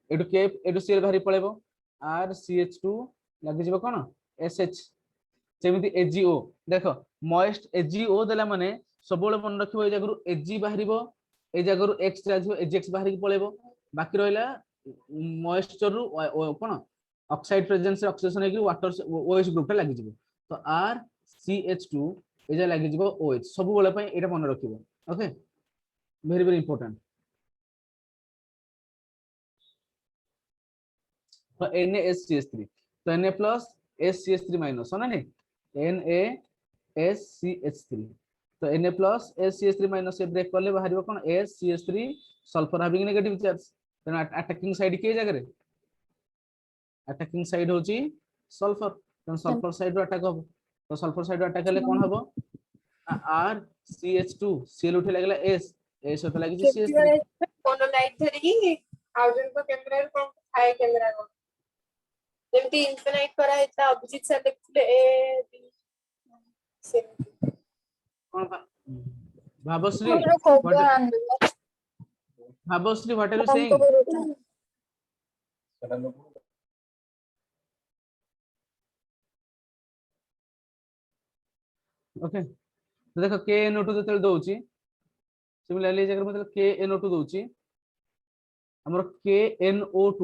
एटु K एटु Cl भारी पळेबो RCH2 लागि जबो कोन SH सेमिति AgO देखो मॉइस्ट AgO देला माने सबोले मन रखिबो ए जगह Ag बाहरिबो ए जगह X जाजिबो AgX बाहरी पळेबो बाकी रहला मॉइस्चर रु कोन ऑक्साइड प्रेजेंस रे ऑक्सीडेशन हेकि वाटर OH ग्रुप टा लागि जिवो तो RCH2 ए जा लागि जिवो OH सब बोले पय एटा मन रखिबो ओके वेरी वेरी इंपोर्टेंट तो NaSCH3 तो Na plus SCH3 minus है ना नहीं NaSCH3 तो Na प्लस SCH3 माइनस ए ब्रेक करले बाहरिबो कोन SCH3 sulphur having negative charge तेना अटैकिंग साइड के जगह रे अटैकिंग साइड होची सल्फर तेन सल्फर साइड अटैक हो तो सल्फर साइड अटैक हेले कोन हबो R CH2 Cl उठे लागला S होते लागी CH3 कोनो लाइट धरिकी आउजन को कैमरा को थाए कैमरा को जेमती इन्फिनाइट करा हेता अभिजीत सर देखले ए बी से कोन भाबश्री हमरो कोबो आंदो भाबश्री व्हाट आर यू हम सेइंग को बोलता ओके तो देखो KNO2 जतल दोची सिमिलरली जगर मतलब KNO2 दोची हमर KNO2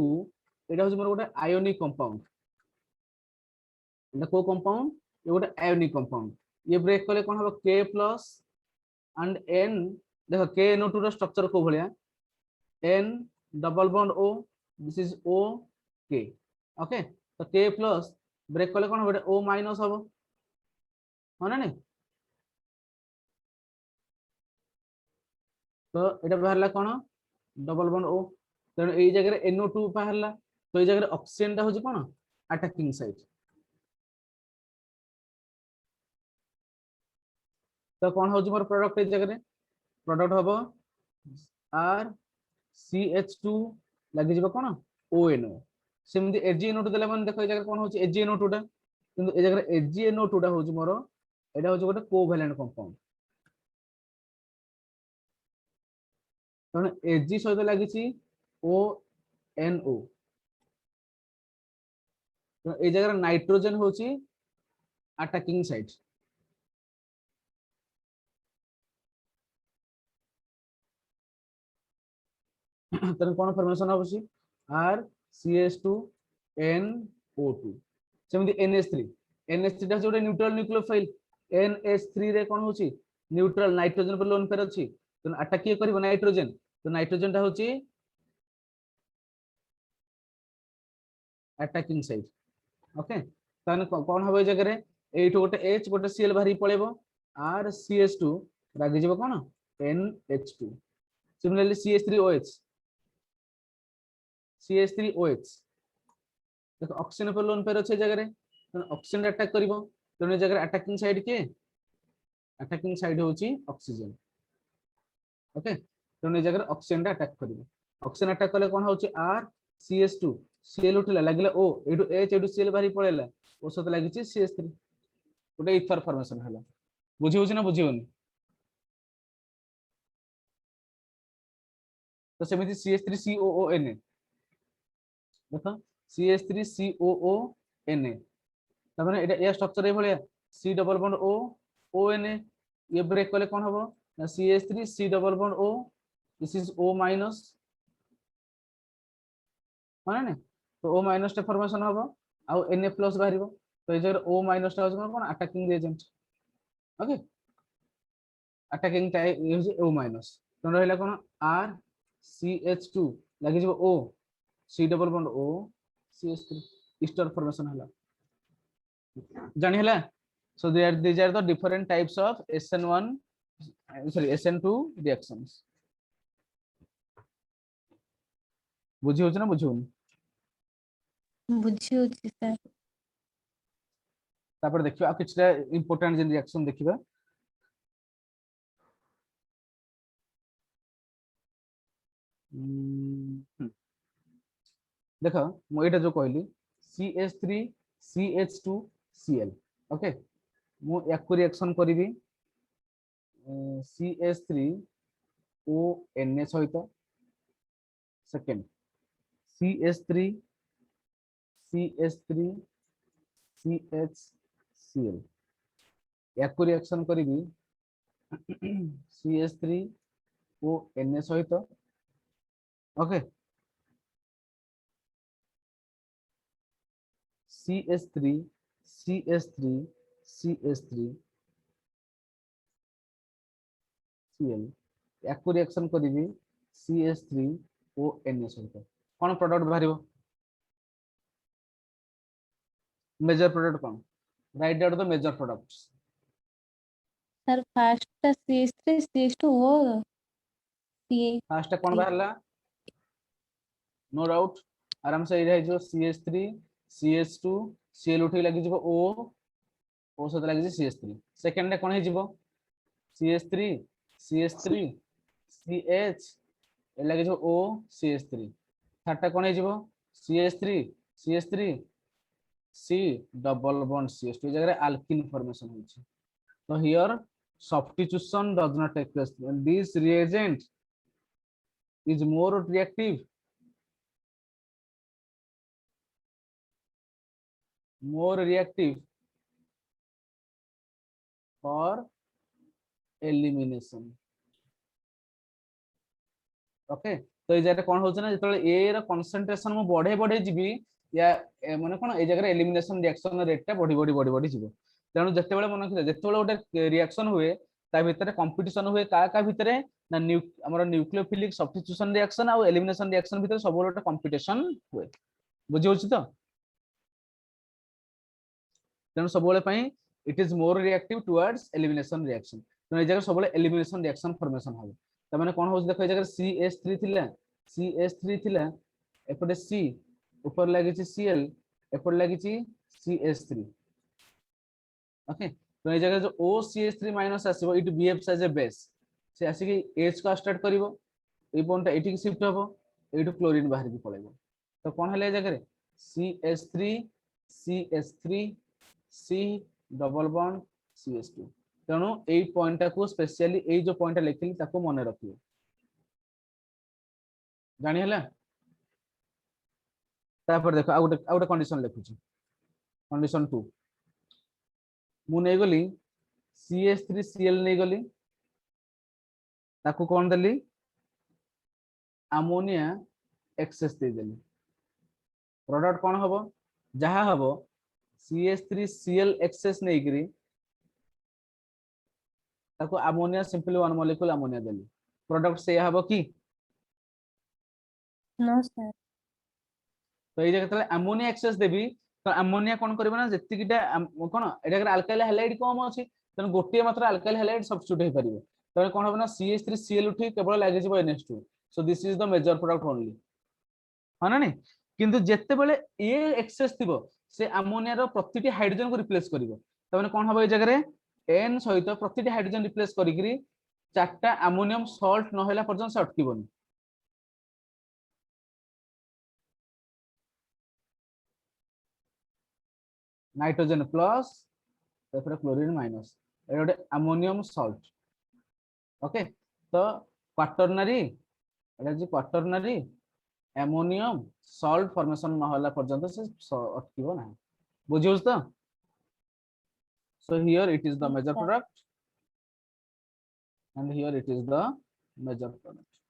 एटा होची मोर गोटे आयोनिक कंपाउंड एटा को कंपाउंड ये गोटे आयोनिक कंपाउंड ये ब्रेक करले कोन हबो K प्लस एंड N देखो KNO2 रो स्ट्रक्चर को भलिया N double bond O this is O K okay तो K प्लस ब्रेक करले कोन हबो O माइनस हबो हो ना नहीं तो এটা বাহারলা কোন ডবল বন্ড ও তেন এই জায়গায় NO2 বাহারলা তো এই জায়গায় অক্সিজেনটা হচ্ছে কোন অ্যাটাকিং সাইড তো কোন হচ্ছে মোর প্রোডাক্ট এই জায়গায় প্রোডাক্ট হবো আর CH2 লাগি যাব কোন ONO সেমতি AgNO2 দেলে মানে দেখো এই জায়গায় কোন হচ্ছে AgNO2 টা কিন্তু এই জায়গায় AgNO2 টা হচ্ছে মোর এটা হচ্ছে গোটে কোভ্যালেন্ট কম্পাউন্ড কারণ Ag সহিত লাগিছি ONO তো এই জায়গায় নাইট্রোজেন হচ্ছে অ্যাটাকিং সাইড তাহলে কোন ফরমেশন হবে আর CH2 NO2 সেমতি NH3 টা হচ্ছে গোটে নিউট্রাল নিউক্লিওফাইল NH3 রে কোন হচ্ছে নিউট্রাল নাইট্রোজেন पर लोन पेयर अछि तो अटैक किए करिवो नाइट्रोजन तो नाइट्रोजन टा होची अटैकिंग साइड ओके ताने कोन होबे जगह रे एठो गोटे H गोटे Cl बाहरी पळेबो R CH2 रागी जेबो कोन NH2 सिमिलरली CH3OH देखो ऑक्सीजन पर लोन पेयर अछि जगह रे तो ऑक्सीजन अटैक करिवो तो ने जगह अटैकिंग साइड के अटैकिंग साइड होची ऑक्सीजन ओके तो ने जगह ऑक्सीजन अटैक करिवो ऑक्सीजन अटैक करले कोन होची R CH2 Cl उठला लागले O एडु H एडु Cl बाहरी पळेला ओ सत लागिची CH3 गोटे इथर फॉर्मेशन हला बुझी होची ना बुझी होनी तो सेमिति CH3COONA देखो CH3COONA तबने एटा ए स्ट्रक्चर ए भलिया C double bond O ONA ये ब्रेक करले कोन हबो ना CH3 C double bond O this is O minus माने ने तो O माइनस टे फॉर्मेशन हबो आ Na प्लस बाहरिबो तो ए जगह O माइनस टा होछ कोन attacking agent okay attacking type use O minus तो रहला कोन R CH2 लागि जबो O C double bond O CH3 ester formation हला जानि हला so these are the different types of SN2 reactions बुझी होछ ना बुझुन बुझी होची सर तापर देखियो आ किछटा इंपोर्टेंट जे रिएक्शन देखिबा देखो मो एटा जो कहली CH3 CH2 Cl ओके मो याकु रिएक्शन करिवि CH3 ONA सहित सेकंड CH3 CH3CHCl याकु रिएक्शन करिवि CH3 ONA सहित okay CH3 CH3 CH3 Cl याकु रिएक्शन करिवि CH3 ONA सहित कोन प्रोडक्ट बाहरिबो मेजर प्रोडक्ट कोन right down the major products sir fast CH3 CH2O CH fast कोन बाहरला नो डाउट आराम से एरिया जो CH3 CH2 Cl उठी लागि जिवो O सहित लागि जे CH3 सेकंड रे कोन हे जिवो CH3 CH3 CH ए लागि जो O CH3 थर्ड टा कोन हे जिवो CH3 CH3 C double bond CH2 जगह alkene formation होछि so here substitution does not take place this reagent is more reactive for elimination okay तो ए जगह कोन होछ ना जतले ए रो कंसंट्रेशन मु बढ़े बढ़े जिबी या माने कोन ए जगह एलिमिनेशन रिएक्शन रेट टा बढ़ी जिवो तेनु जते बेले मन रखिले जते बेले गोटे रिएक्शन हुए ता भितरे कंपटीशन हुए का भितरे ना हमर न्यूक्लियोफिलिक सब्स्टिट्यूशन रिएक्शन आ एलिमिनेशन रिएक्शन भितरे सब गोटे कंपटीशन हुए बुझि होछि तो तेनु सब बेले पई it is more reactive towards elimination reaction तो ए जगह सब बेले एलिमिनेशन रिएक्शन फॉर्मेशन हो त माने कोन हो देखो ए जगह CH3 थिला एपटे C ऊपर लागि छि Cl एपटे लागि छि CH3 ओके तो ए जगह जो OCH3 माइनस आसीबो it behaves as a base से आसी कि H का स्टार्ट करिवो ए बॉन्डटा एठी शिफ्ट हबो एठु क्लोरीन बाहर की पळेबो तो कोन हले ए जगह CH3 CH3 C double bond CH2 तेणु एई पॉइंट को स्पेशली एई जो पॉइंट लिखली ताको मने रखियो जानि हला तापर देखो आ गोटे कंडीशन लिखु छी कंडीशन 2 मु नै गली CH3Cl नै गली ताको कोन देली अमोनिया एक्सेस दे देली प्रोडक्ट कोन हबो जहा हबो CH3Cl एक्सेस नै करी ताको ammonia simply one molecule ammonia देली प्रोडक्ट से हबो की नो सर तो ये जगह अमोनिया एक्सेस देबी तो अमोनिया कोन करबो ना जतिकिटा कोन एटा अल्काइल हैलाइड कम अछि तन गोटे मात्र अल्काइल हैलाइड सब्स्टिट्यूट हे परिबो तो कोन हबो ना CH3Cl उठी केवल लागि जिवो NH2 so this is the major product only हां ना नहीं किंतु जत्ते बेले ए एक्सेस थिबो से अमोनिया रो प्रतिटी हाइड्रोजन को रिप्लेस करिवो त माने कोन हबो ए जगह रे N सहित प्रतिटी हाइड्रोजन रिप्लेस करिकरी चारटा अमोनियम सॉल्ट न होला पर्यंत से अटकीबोनी नाइट्रोजन प्लस तापर क्लोरीन माइनस ए गोटे अमोनियम सॉल्ट ओके तो क्वाटरनरी एटा जे क्वाटरनरी अमोनियम सॉल्ट फॉर्मेशन न होला पर्यंत से अटकीबो ना बुझियोस तो so here it is the major product and here it is the major product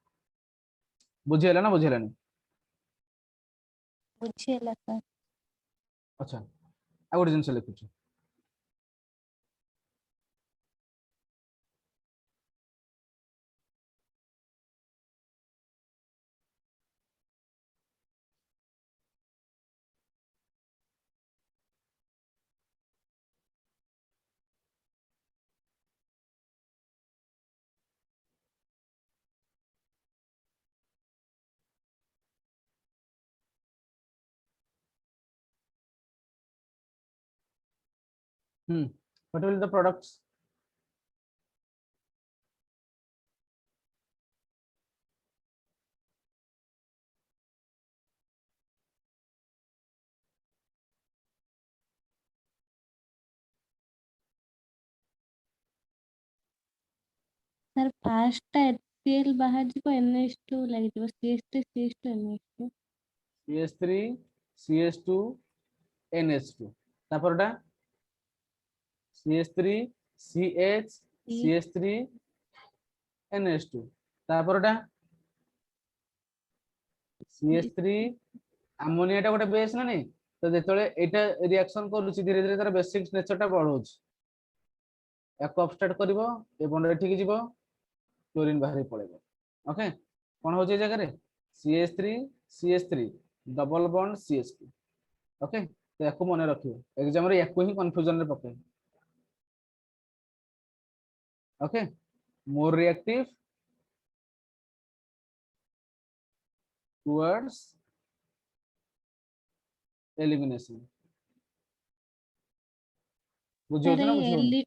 बुझियला ना बुझियला नहीं बुझियला सर अच्छा आ गोटे जिनस लिखु छी what will be the products sir fast HCl बाहर जिवो NH2 लागि जिवो CH3 CH2 NH2 CH3 CH2 NH2 तापरटा CH3 CH CH3 NH2 तापरटा CH3 ammonia टा गोटे बेस ना नहीं तो जेतले एटा रिएक्शन करूची धीरे धीरे तार बेसिक नेचर टा बढ़ोची एक अपस्टार्ट करिवो ए बॉन्ड ठीक जीवो क्लोरीन बाहर पळेबो ओके कोन हो जे जगह रे CH3 double bond CH2 okay तो याको मने रखियो एग्जाम रे याको ही कंफ्यूजन रे पके Okay, more reactive towards elimination. बुझी सर होछ ना बुझी होनी ये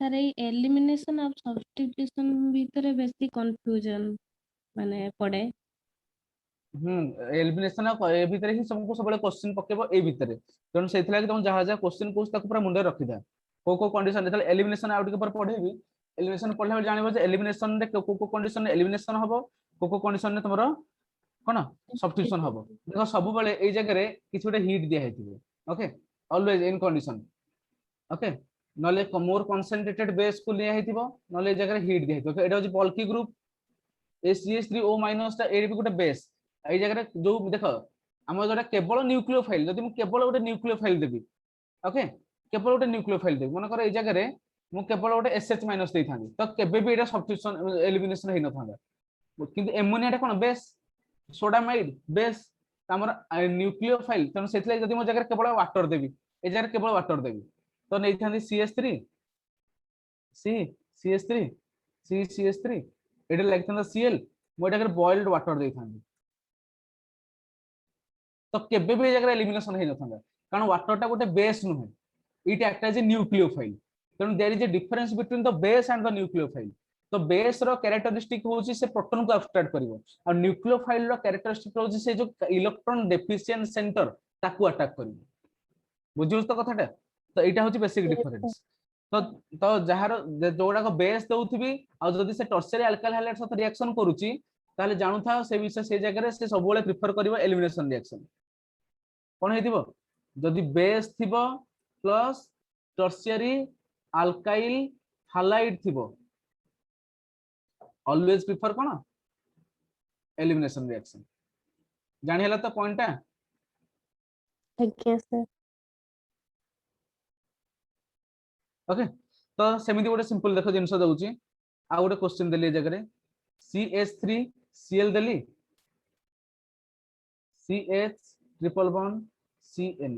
सर ये एलिमिनेशन और सब्स्टिट्यूशन भीतर बेसी कंफ्यूजन माने पड़े। एलिमिनेशन ए भितर ही सबको सब क्वेश्चन पकेबो ए भितर तेणु से तुम जहाँ जहाँ क्वेश्चन पूछ ताको पूरा मुंडे रखि था को कंडीशन जेतले एलिमिनेशन आउट के पर पढेबी एलिमिनेशन पढला बेले जानिबो जे एलिमिनेशन रे को कंडीशन एलिमिनेशन हबो को कंडीशन रे तुमरो कोन सब्स्टिट्यूशन हबो देखो सब बेले ए जगह रे किछ गोटे हीट दिया हेतिबो okay always in condition okay नले मोर कंसंट्रेटेड बेस को लिया हेतिबो नले ए जगह रे हीट दिया हेतिबो एटा होची बल्की ग्रुप HCH3O- टा ए भी गोटे बेस এই জায়গায় जो देख आम जो केवल न्यूक्लियोफाइल जदि मु केवल गोटे न्यूक्लियोफाइल देबी ओके केवल गोटे न्यूक्लियोफाइल देबी मन कर ए जगह मु केवल गोटे SH- दे था तो केबे भी एटा सब्स्टिट्यूशन एलिमिनेशन हेइ न थांदा किंतु एमोनिया टा कोन बेस सोडामाइड बेस हमर न्यूक्लियोफाइल तन सेतले जदि मो जगह केवल वाटर देबी ए जगह केवल वाटर देबी तो नै थांदी CH3 C CH3 C CH3 एटा लागथांदा Cl मो एटा बॉइल्ड वाटर दे थांदी तो केबे भी जगह एलिमिनेशन हेइ न थांदा कारण वाटर टा गोटे बेस नुहे it act as a nucleophile तेणु there is a difference between the base and the nucleophile तो बेस रो कैरेक्टरिस्टिक होची से प्रोटॉन को अब्स्ट्रैक्ट करिवो और न्यूक्लियोफाइल रो कैरेक्टरिस्टिक होची से जो इलेक्ट्रॉन डेफिशिएंट सेंटर ताकू अटैक करिवो बुझियो तो कथाटा तो एटा होची बेसिक डिफरेंस तो तो जहार जोडा को बेस दउथबी आ जदी से टर्शियरी अल्काइल हाइलाइट साथ रिएक्शन करूची ताले जानु था से विषय से जगह रे से सब बेले प्रेफर करिवो एलिमिनेशन रिएक्शन कोन हेतिबो जदि बेस थिबो प्लस टर्शियरी अल्काइल हालाइड थिबो ऑलवेज प्रेफर कोन एलिमिनेशन रिएक्शन जानि हला तो पॉइंट आज्ञा सर। ओके तो सेमिति गोटे सिंपल देखो जिंस दउची आ गोटे क्वेश्चन देली जगह रे CH3 Cl देली CH triple bond CN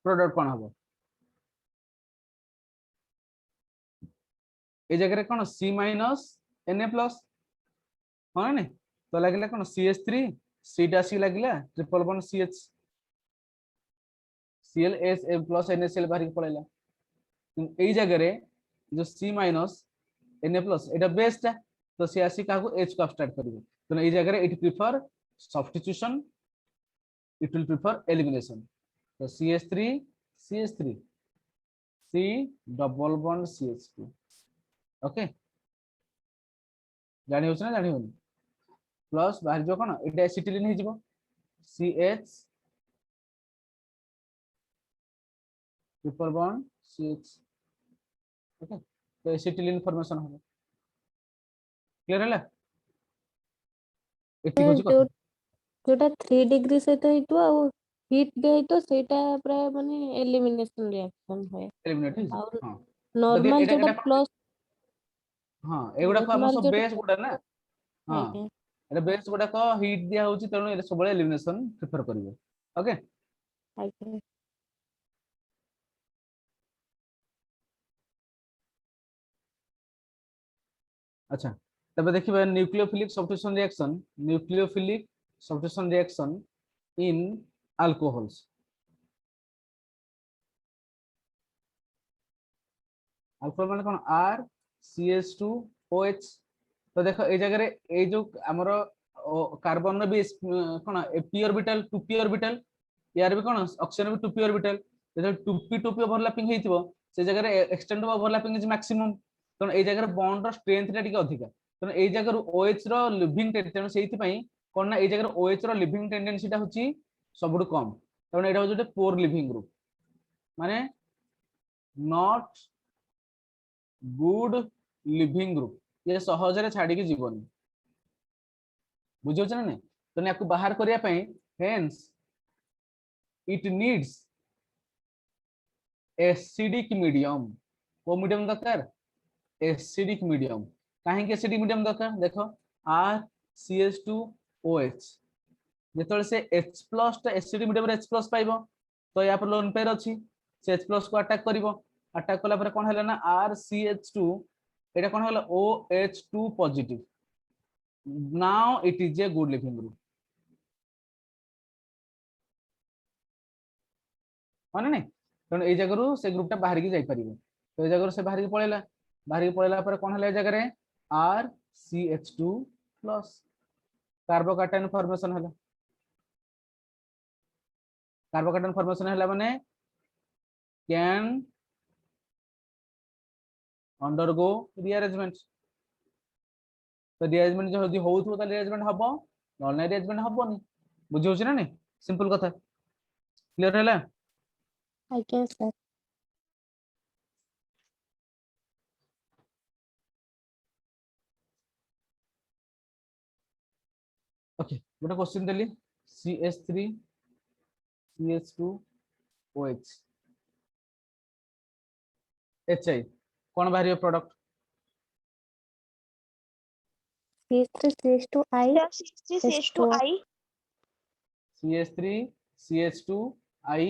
product कोन हबो ए जगह रे कोन C माइनस Na प्लस हां ने तो लागला कोन CH3 C टा C लागला triple bond CH Cl S M plus NaCl बाहर के पळैला ए जगह रे जो C माइनस Na प्लस एटा बेस टा तो से आसी का को H को अब्स्ट्रैक्ट करिवो तो ए जगह रे it prefer substitution it will prefer elimination तो CH3 C double bond CH2 okay जानि होछ ना जानि होनी प्लस बाहर जो कोन एटा एसिटिलिन हे जिवो CH triple bond CH okay तो एसिटिलिन फॉर्मेशन हो क्लियर हला एति सर होछ जो कथा जोटा 3 डिग्री सहित हेतु आ हीट दे तो सेटा प्राय माने एलिमिनेशन रिएक्शन होय एलिमिनेट हे और हां जदि नॉर्मल एटा जोटा एटा प्लस हां एगुडा को हम नॉर्मल सब बेस गुडा ना जोटा हां आज्ञा एटा बेस गुडा को हीट दिया होची तेनु ए सब एलिमिनेशन प्रेफर करिवो ओके आज्ञा अच्छा तबे देखिबा nucleophilic substitution reaction in alcohols alcohol माने कोन R CH2OH तो देखो ए जगह रे ए जो हमरो कार्बन रे भी कोन p ऑर्बिटल 2p ऑर्बिटल यार भी कोन ऑक्सीजन भी 2p ऑर्बिटल जब 2p ओवरलैपिंग हेतिबो से जगह रे एक्सटेंड ओवरलैपिंग इज मैक्सिमम तो ए जगह रे बॉन्ड रो स्ट्रेंथ रे टिके अधिका तो ए जगह रो OH रो लिविंग तेनु सेति पई कोन ना ए जगह रो OH रो लिविंग टेंडेंसी टा होची सबुड कम तो एटा होची पोर लिविंग ग्रुप माने नॉट गुड लिविंग ग्रुप ये सहज रे छाडी के जीवन बुझियो ना तो याकू बाहर करिया पई hence it needs acidic medium को मीडियम दरकार एसिडिक मीडियम कहीं एसिडिक मीडियम दरकार देखो RCH2OH जेतले से H प्लस टा एसिडिक मीडियम रे H प्लस पाइबो तो या पर लोन पेयर अछि से H प्लस को अटैक करिवो अटैक कला पर कोन हला ना RCH2 एटा कोन हला OH2 positive now it is a good leaving group माने नहीं तेणु ए जगह से ग्रुपटा बाहर की जाई परिबो तो ए जगह से बाहर की पळेला पर कोन हला ए जगह रे RCH2 प्लस कार्बोकैटायन फॉर्मेशन हला कार्बोकैटायन फॉर्मेशन हला माने कैन अंडरगो रीअरेंजमेंट तो रीअरेंजमेंट जो होदी होउथो त रीअरेंजमेंट हबो नॉन रीअरेंजमेंट हबोनी बुझि होछ ना नहीं सिंपल कथा क्लियर हला आज्ञा सर। ओके गोटे क्वेश्चन देली CH3 CH2OH HI कौन बाहरी product CH3CH2I CH2I CH3 CH2I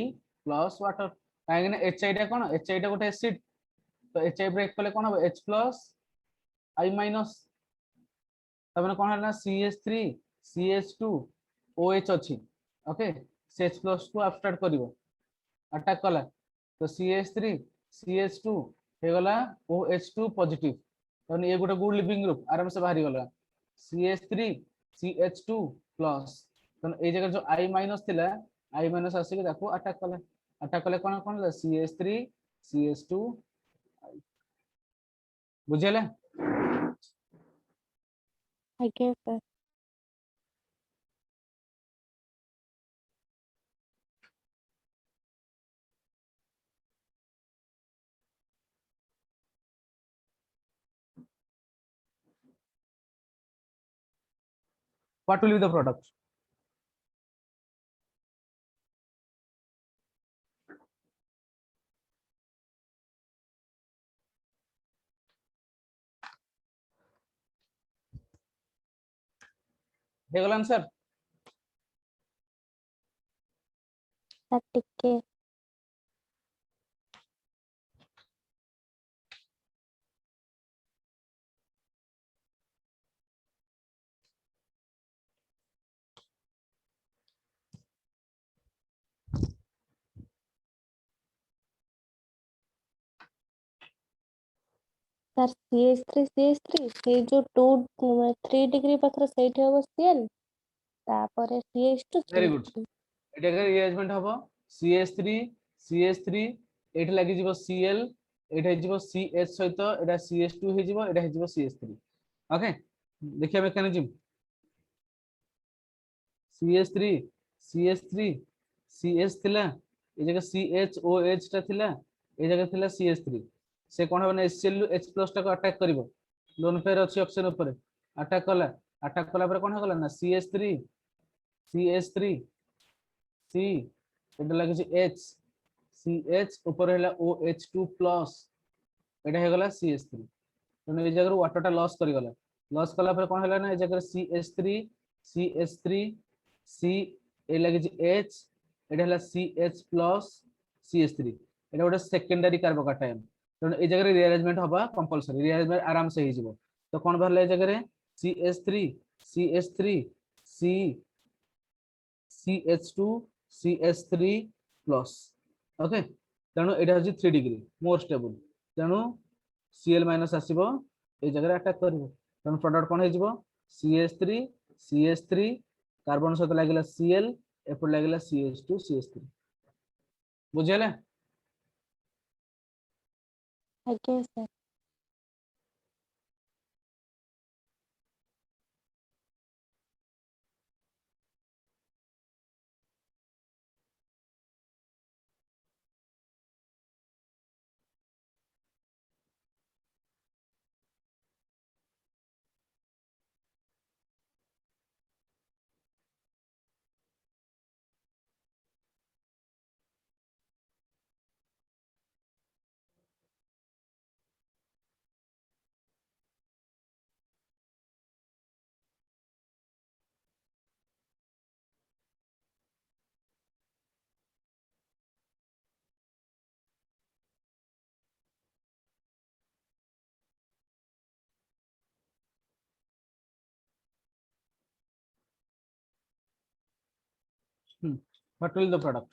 plus water काहे ना HI टा कोन HI टा गोटे एसिड तो HI ब्रेक कले कोन हो H प्लस I माइनस तबने कोन हला CH3 CH2OH अछि ओके CH प्लस को अब्स्ट्रैक्ट करिवो अटैक कला तो CH3 CH2 हे गला OH2 पॉजिटिव तने ये गोटे गुड लिविंग ग्रुप आराम से बाहरी गला CH3 CH2 प्लस तने ए जगह जो I माइनस थिला I माइनस आसी के ताको अटैक कले कोन CH3 CH2 बुझेले आज्ञा sir. what will be the product हे गला आंसर सर टिके सर CH3 से जो 3 डिग्री पाखर सेठी हो Cl तापर CH2 वेरी गुड CH3 एटा के रीअरेंजमेंट हबो CH3 एठी लागि जिवो Cl एठी जिवो CH सहित एटा CH2 हे जिवो एटा हे जिवो CH3 ओके देखिया मेकानिज्म CH3 CH3 CH थिला ए जगह CHOH ता थिला ए जगह थिला CH3 से कोन हबने HCl H+ टा को अटैक करिवो लोन पेयर अछि ऑप्शन ऊपर अटैक कला पर कोन होगला ना CH3 CH3 C एटा लागि छै H CH ऊपर हैला OH2 प्लस एटा हे गला CH3 तने ए जगह वाटर टा लॉस कला पर कोन हैला ना ए जगह CH3 C ए लागि छै H एटा हैला CH प्लस CH3 एटा गोटे सेकेंडरी कार्बोकैटायन तने ए जगह रीअरेंजमेंट हबा कंपलसरी रीअरेंजमेंट आराम से हे जिवो तो कोन भरले ए जगह CH3 C CH2 CH3 plus okay तेणु एटा हजी 3 डिग्री मोर स्टेबल तेणु Cl माइनस आसीबो ए जगह अटैक करिवो तेणु प्रोडक्ट कोन हे जिवो CH3 कार्बन सहित लागिला Cl एपर लागिला CH2 CH3 बुझेले आज्ञा sir. what will the product?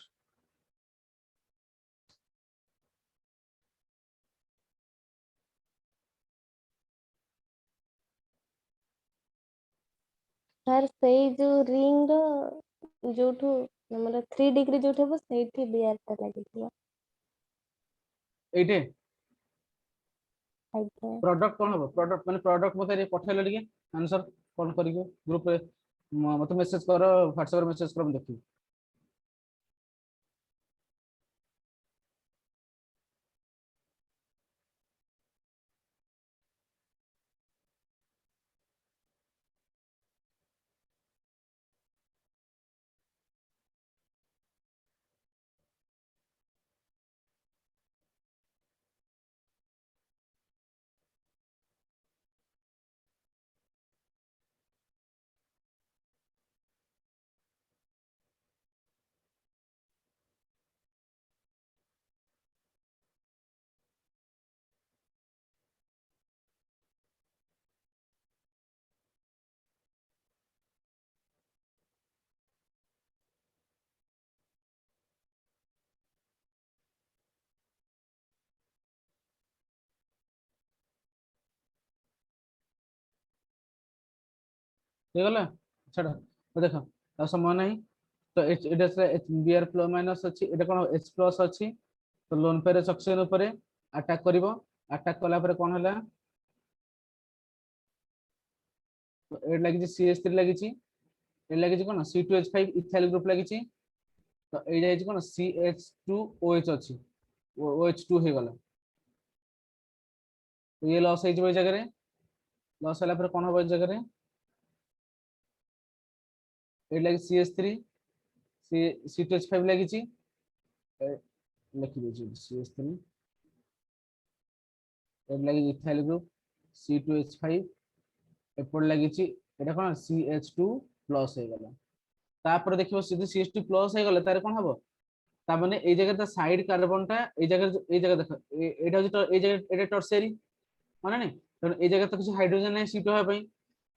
Sir सेई जो रिंग रो जोठू हमर 3 डिग्री जोठे बस सेठी बियर ता लागिथिला एटे आज्ञा प्रोडक्ट कौन हो प्रोडक्ट माने प्रोडक्ट मते पठेलो टिके आंसर कौन करियो ग्रुप रे मते मेसेज करो व्हाट्सएप रे मेसेज करो देखि हो गला छड़ा तो देखो आ समय नहीं तो एटा से बीआर प्लस माइनस अछि एटा कोन एच प्लस अछि तो लोन पे सक्सेन ऊपर अटैक करिवो अटैक कला पर कोन होला ए लागि CH3 लागि छि ए लागि छि कोन C2H5 इथाइल ग्रुप लागि छि तो ए जाइ छि कोन CH2OH अछि OH2 हे गला तो ये लॉस है जगह रे लॉस होला पर कोन हो जगह रे ए लागि CH3 C2H5 लागि छि लिखि दे छि CH3 ए लागि इथाइल ग्रुप C2H5 एपड़ लागि छि एटा कोन CH2 प्लस हे गला तापर देखिबो सीधे CH2 प्लस हे गला तारे कोन हबो ता माने ए जगह ता साइड कार्बन टा ए जगह देख एटा जो ए जगह एटा टर्शियरी माने नै त ए जगह त किछ हाइड्रोजन नै शिफ्ट होय पई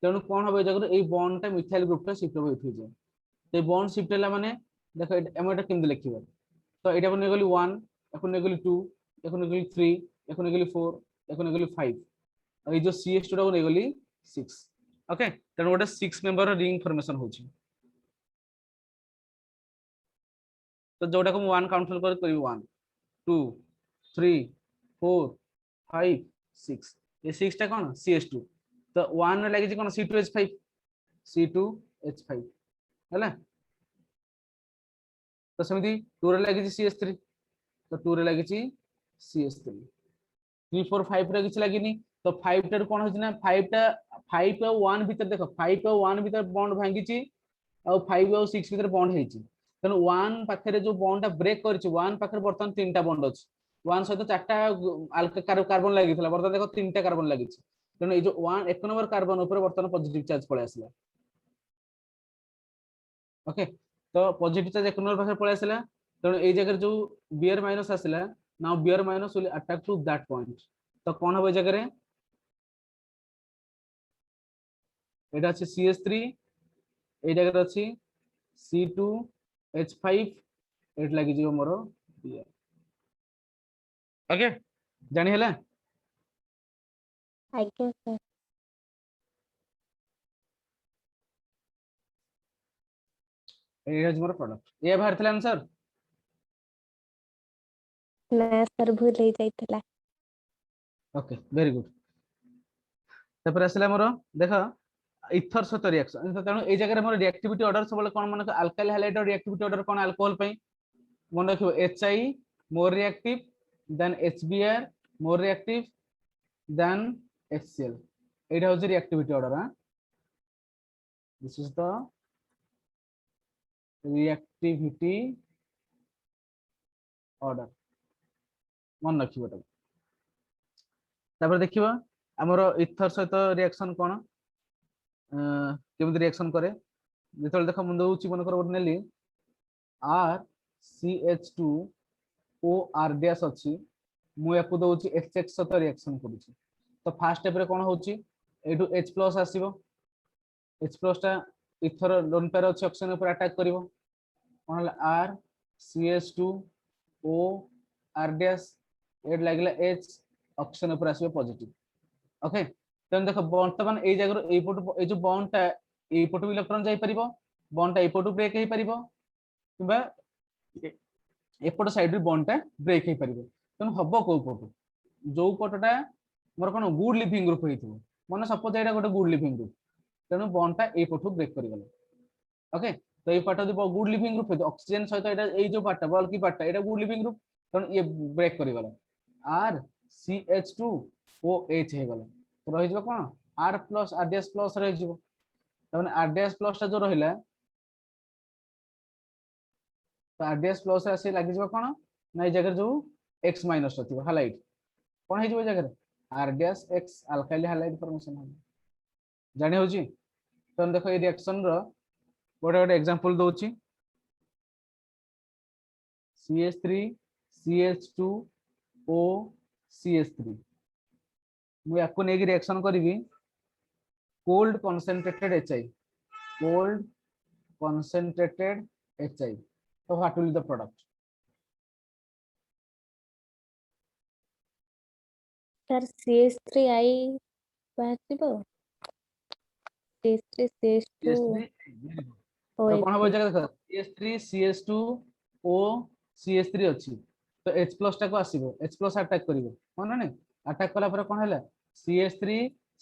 तेनु कोन हबो ए जगह ए बॉन्ड टा मिथाइल ग्रुप टा शिफ्ट होय उठी जाय ते बॉन्ड शिफ्ट होला माने देखो एम एटा केम लिखिबो तो एटा बने गेली 1 এখন নেগলি 2 এখন নেগলি 3 এখন নেগলি 4 এখন নেগলি 5 আর এই যে CH2 টা নেগলি 6 ओके तेणु गोटे 6 मेंबर रिंग फॉर्मेशन होची तो जोटा को 1 काउंट कर 1 2 3 4 5 6 ये 6 टा कोन CH2 तो 1 रे लागि छि कोन C2H5 C2H5 हैला तो समिति 2 रे लागि छि CH3 तो 2 रे लागि छि CH3 3 4 5 रे किछ लागिनी तो 5 टा कोन होछि ना 5 टा 5 और 1 भीतर देखो 5 और 1 भीतर बॉन्ड भांगी छि और 5 और 6 भीतर बॉन्ड हेछि तनो 1 पाखरे जो बॉन्ड ब्रेक करछि 1 पाखरे बर्तन 3 टा बॉन्ड अछि 1 सहित 4 टा अल्का कार्बन लागितला बर्तन देखो 3 टा कार्बन लागिछि तनो ए जो 1 एक नंबर कार्बन ऊपर बर्तन पॉजिटिव चार्ज पळे आसला ओके तो पॉजिटिव चार्ज एक नंबर पाखरे पळे आसला तनो ए जगह जो बियर माइनस आसला नाउ बियर minus will attack to that point तो कोन हो जगह रे एटा अछि CH3 ए जगह अछि C2H5 एट लागि जिवो मोर बियर ओके जानि हला आज्ञा sir A is more product ये बाहर थला आंसर ना सर भूल ही जाइतला ओके वेरी गुड तपर आसला मोर देखो इथर सहित रिएक्शन तेणु ए जगह मोर रिएक्टिविटी ऑर्डर सब कोन मन अल्काइल हाइलाइट रिएक्टिविटी ऑर्डर कोन अल्कोहल पई मन रखिबो HI more reactive than HBr more reactive than HCl एटा होची रिएक्टिविटी ऑर्डर हां this is the reactivity order मन रखिबो तापर देखिबो हमर इथर सहित रिएक्शन कोन केमि रिएक्शन करे जेतल देखो मुंड होची मन कर नेली RCH2OR डैश अछि मु याकु दोची HX सहित रिएक्शन करूची तो फर्स्ट स्टेप रे कोन होची एटू H+ आसीबो H+ टा इथर लोन पेयर अछि ऑक्सीजन ऊपर अटैक करिवो कोन हला R CH2 O R dash एड लागला H ऑक्सीजन ऊपर आसीबो पॉजिटिव ओके तन देखो वर्तमान ए जगह ए पटु ए जो बॉन्डटा ए पटु इलेक्ट्रॉन जाई परिबो बॉन्डटा ए पटु ब्रेक हे परिबो किबा एपट साइड रे बॉन्डटा ब्रेक हे परिबो तन हबो को पटु जो पटटा मोर कोन गुड लिविंग ग्रुप हेतिबो माने सपोज एटा गोटे गुड लिविंग ग्रुप तनु बॉन्डटा ए पटु ब्रेक करि गला ओके तो ये part of good leaving group oxygen सहित एटा ए जो पार्टटा बल्कि पार्टटा एटा गुड लिविंग ग्रुप तन ये ब्रेक करि गला R CH2 OH हे गला तो रहि जबो कोन R plus R dash plus रहि जबो तने R डैश प्लस ता जो रहिला तो R डैश प्लस आसी लागि जबो कोन नै जगह जो X माइनस रथिबो हाइलाइट कोन हे जबो जगह R dash X alkyl highlight formation हो जानि होची तो देखो ये रिएक्शन रो गोटे गोटे एग्जांपल दोची CH3 CH2 O CH3 मु याको नेगी रिएक्शन करबी cold concentrated HI cold concentrated HI so what will be the product sir CH3I बाहर CH3 CH2 CH3 तो कोन हो जगह देखो CH3 CH2 O CH3 अछि तो H+ टा को आसीबो H+ अटैक करिवो माने नै अटैक कला पर कोन हला CH3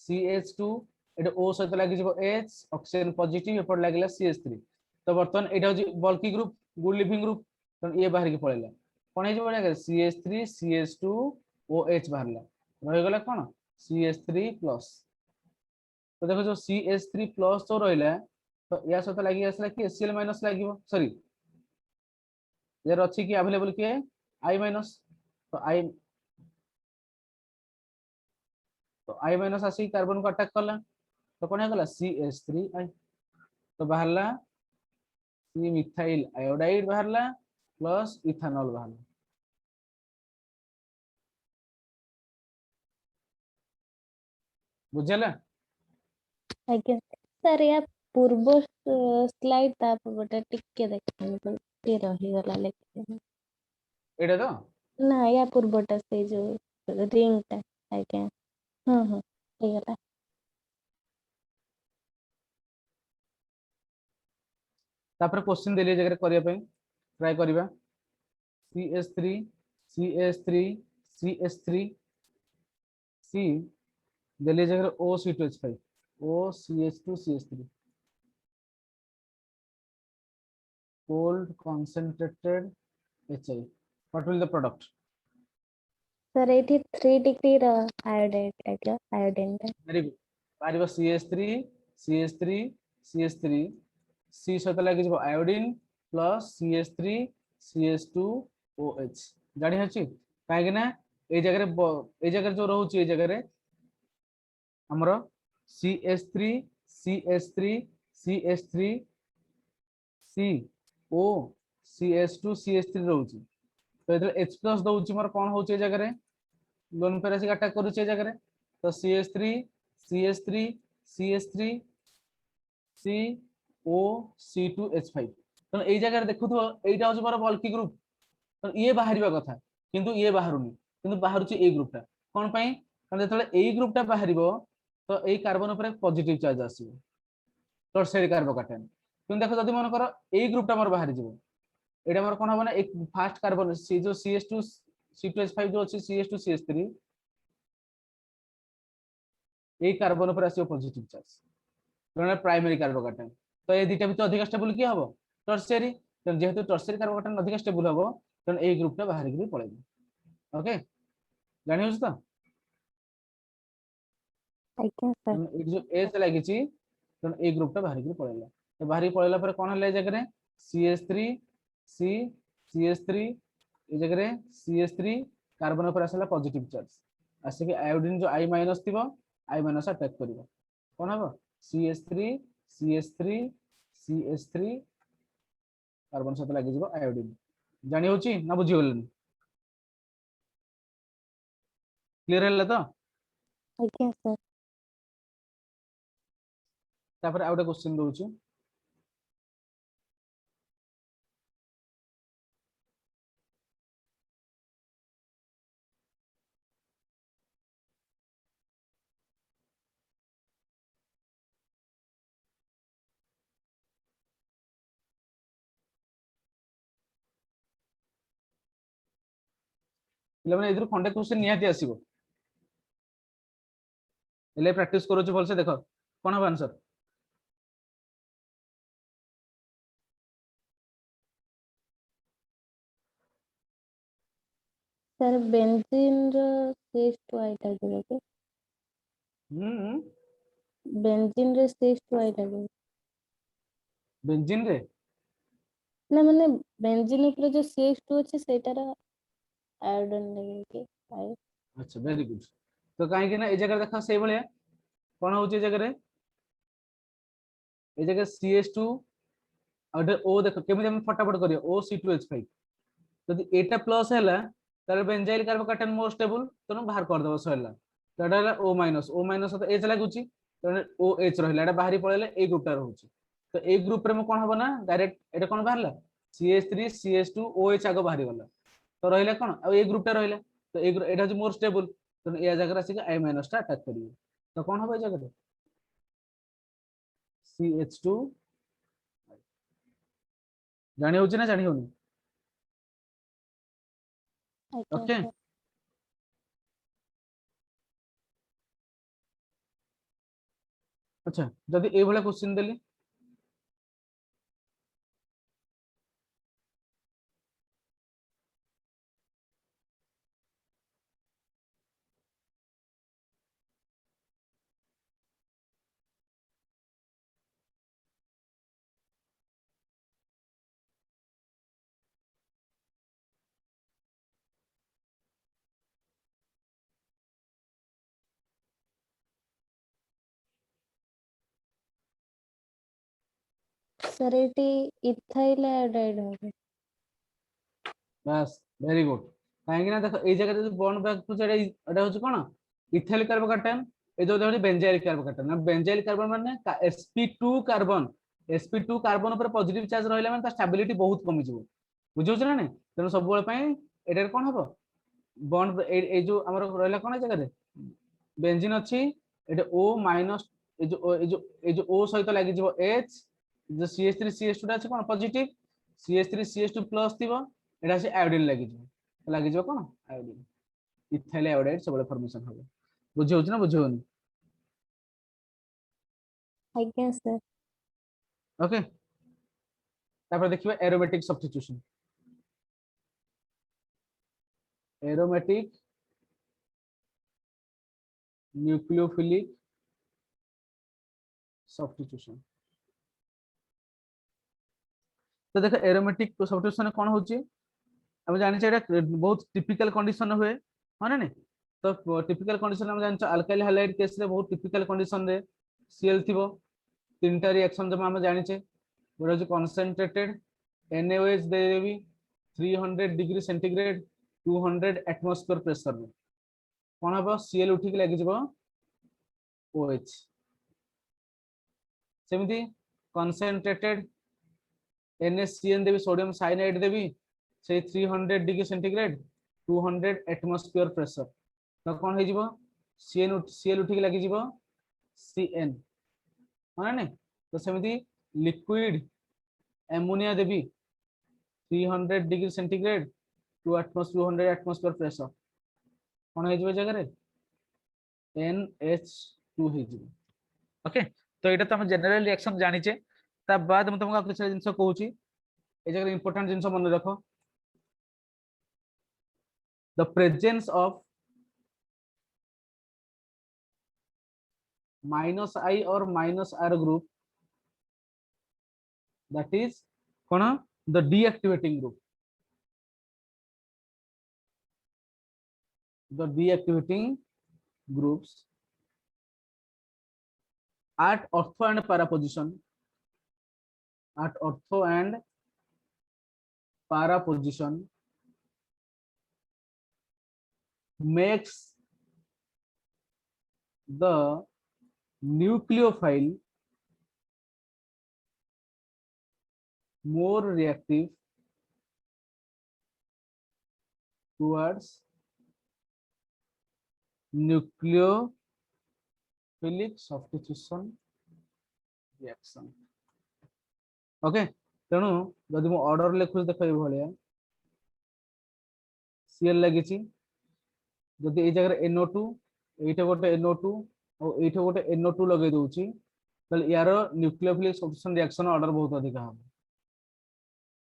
CH2 एटा O सहित लागि जबो H ऑक्सीजन पॉजिटिव एपर लागला CH3 तो बर्तन एटा हो बल्की ग्रुप गुड लिविंग ग्रुप तो ये बाहर के पळेला कोन हे जबो जगह CH3 CH2 OH बाहरला रहि गला कोन CH3+ तो देखो जो CH3+ तो रहिला तो या सहित लागि आसला कि Cl- लागिवो सॉरी यार अछि कि अवेलेबल के I- तो I- आसी कार्बन को अटैक करला तो कोन हेगला CH3I तो बाहरला सी मिथाइल आयोडाइड बाहरला प्लस इथानॉल बाहरला बुझला आज्ञा सर या पूर्व स्लाइड ता गोटे टिके देखा के रही गला लेके एटा तो ना या पूर्वटा से जो रिंग टा आज्ञा हे गला तापर क्वेश्चन देले जगह करिया पे try करिवा CH3 CH3 CH3 C देले जगह OC2H5 OCH2 CH3 cold concentrated HI what will the product sir एठी 3 डिग्री रा आयोडाइड आज्ञा आयोडीन टा very good पारिबो CH3 CH3 CH3 C सहित लागि जबो iodine plus CH3 CH2 OH जानि हछि काहे कि ना ए जगह जो रहउछि ए जगह रे हमरो CH3 CH3 CH3 C O CH2 CH3 रहउछि तो एतले H+ दउछि मोर कोन होछि ए जगह रे लोन पर आसी अटैक करूछि ए जगह रे तो CH3 CH3 CH3 C O C2H5 तो ए जगह देखुथो एटा होछि मोर बल्की ग्रुप तो ये बाहरिबा कथा किंतु ये बाहरुनी किंतु बाहरुछि ए ग्रुपटा कोन पई कारण जतले ए ग्रुपटा बाहरिबो तो ए कार्बन ऊपर पॉजिटिव चार्ज आसीबो टर्शियरी कार्बोकैटायन किंतु देखो जदि मन कर ए ग्रुपटा मोर बाहरि जिवो एटा मोर कोन होबो ना एक फर्स्ट कार्बन सी जो CH2 C2H5 जो अछि CH2 CH3 ए कार्बन ऊपर आसीबो पॉजिटिव चार्ज कारण प्राइमरी कार्बोकैटायन तो ए दिटा बित अधिक स्टेबल की हबो टर्शियरी तो जेहेतु टर्शियरी कार्बोकैटायन अधिक स्टेबल हबो तो ए ग्रुपटा बाहर के पळेबो ओके जानि होछ तो आज्ञा सर ए जो एच लागिछि तो ए ग्रुपटा बाहर के पळेला तो बाहर पळेला पर कोन हले जगह रे CH3 C CH3 ए जगह रे CH3 कार्बन ऊपर आसला पॉजिटिव चार्ज आसे कि आयोडीन जो I- थिबो I- अटैक करिवो कोन हबो CH3 CH3 CH3 कार्बन साथ लागि जिवो आयोडीन जानि होछि ना बुझि गेलन क्लियर हला तो आज्ञा सर तापर आउटा क्वेश्चन दोछु ପିଲାମାନେ ଏଥିରୁ ଖଣ୍ଡେ क्वेश्चन निहाती आसीबो एले प्रैक्टिस करू छु भलसे देखो कोन हबो आंसर सर बेंजीन रो CH2 ଲାଗିବ କି बेंजीन रे CH2 ଲାଗିବ बेंजीन रे ना माने बेंजीन ऊपर जो CH2 ଅଛି ସେଇଟାର आयोडीन ଲାଗିବ कि आयो अच्छा वेरी गुड तो काहे कि ना ए जगह देखा सेही भलिया कोन होची ए जगह CH2 और O देखो केमि हम फटाफट करियो OC2H5 यदि एटा प्लस हैला ताले बेंजाइल कार्बोकैटायन मोर स्टेबल तनो बाहर कर देबो सैला तो एटा हैला O माइनस तो H लागुची तो OH रहला एटा बाहरी पळेले ए ग्रुपटा रहउची तो ए ग्रुप रे म कोन हबो ना डायरेक्ट एटा कोन बाहरला CH3 CH2 OH आगो बाहरी गला तो रहला कोन आ ए ग्रुपटा रहला तो एटा जे मोर स्टेबल तो ए जगह रासी का I- टा अटैक करियो तो कोन हबो ए जगह CH2 जानि होची ना जानि होनी आज्ञा ओके सर अच्छा जदि ए भला क्वेश्चन देली सर एटी इथाइल आयोडाइड होबे बस वेरी गुड काहे कि ना देखो ए जगह जो बॉन्ड बैक टू जेडा एटा होची कोन इथाइल कार्बोकैटायन ए जो होची बेंजाइल कार्बोकैटायन ना बेंजाइल कार्बन माने sp2 कार्बन sp2 कार्बन ऊपर पॉजिटिव चार्ज रहला माने ता स्टेबिलिटी बहुत कमी जिवो बुझौ छ ना नै तनो सब बेले पई एटा कोन हबो बॉन्ड ए जो हमर रहला कोन जगह रे बेंजीन अछि एटा O माइनस ए जो O सहित लागि जिवो H जो CH3 CH2 टा अछि कोन पॉजिटिव CH3 CH2 प्लस थिबो एटा से आयोडीन लागि जिवो कोन आयोडीन इथाइल आयोडाइड सब फॉर्मेशन हो बुझौ छ ना बुझौनी आज्ञा सर ओके तापर देखिबा aromatic substitution aromatic nucleophilic substitution तो देखो एरोमेटिक सब्स्टिट्यूशन कोन होची हम जानि छै एटा बहुत टिपिकल कंडीशन हुए माने नै तो टिपिकल कंडीशन हम जानि छ अल्काइल हैलाइड केस रे बहुत टिपिकल कंडीशन रे Cl थिबो तीनटा रिएक्शन जब हम जानि छै गोटा जो कंसंट्रेटेड NaOH दे देबी 300 डिग्री सेंटीग्रेड 200 एटमॉस्फेयर प्रेशर में कोन हबो Cl उठी के लागि जबो OH सेमिति कंसंट्रेटेड NaCN देबी सोडियम साइनाइड देबी से 300 डिग्री सेंटीग्रेड 200 एटमॉस्फेयर प्रेशर तो कोन हे जिवो Cl उठी के लागि जिवो Cn माने नै तो सेमिति लिक्विड एमोनिया देबी 300 डिग्री सेंटीग्रेड 200 एटमॉस्फेयर प्रेशर कोन हे जिवो जगह रे NH2 हे जिवो ओके तो एटा तो हम जनरल रिएक्शन जानि छै ता बाद हम तुमको कुछ जिंस कहूची ए जगह इंपोर्टेंट जिंस मन रखो द प्रेजेंस ऑफ -I और -R group that is cone the deactivating group the deactivating groups at ortho and para position makes the nucleophile more reactive towards nucleophilic substitution reaction okay तेणु जदि मु ऑर्डर लिखुच देखो ए भलिया Cl लागिची जदि ए जगह NO2 एइठे गोटे NO2 और एइठे गोटे NO2 लगे दउची तले यार न्यूक्लियोफिलिक सब्स्टिट्यूशन रिएक्शन ऑर्डर बहुत अधिक हम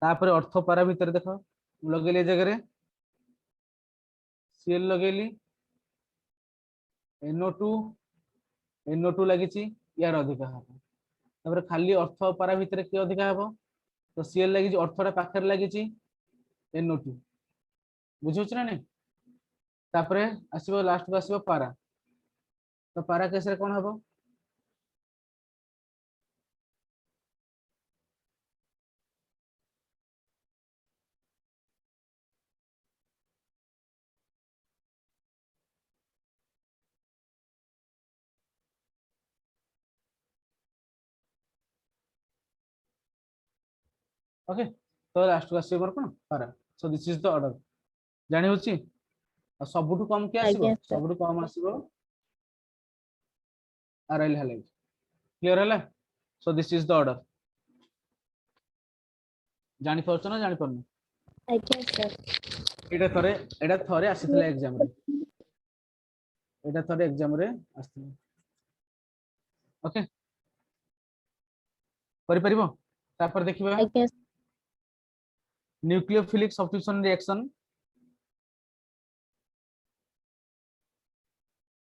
तापर ऑर्थो पारा भीतर देखो लगेले जगह Cl लगेली NO2 लगी यार अधिक हम तापर खाली ऑर्थो पारा भीतर के अधिक हम तो Cl लगी ऑर्थोटा पाखर लगी NO2 बुझुछ ना नहीं तापर आसीबो लास्ट को आसीबो पारा तो पारा केस रे कोन हबो ओके तो लास्ट को आसीबो कोन पारा सो दिस इज द ऑर्डर जानि होची आ सबुठु कम के आसीबो आज्ञा सर सबुठु कम आसीबो आरएल हैलाइट क्लियर हैला सो दिस इज द ऑर्डर जानि परछ ना जानि परनु आज्ञा सर एटा थरे आसीथिला एग्जाम रे एटा थरे एग्जाम रे आसीथिला ओके करि परिबो तापर देखिबा आज्ञा न्यूक्लियोफिलिक सब्स्टिट्यूशन रिएक्शन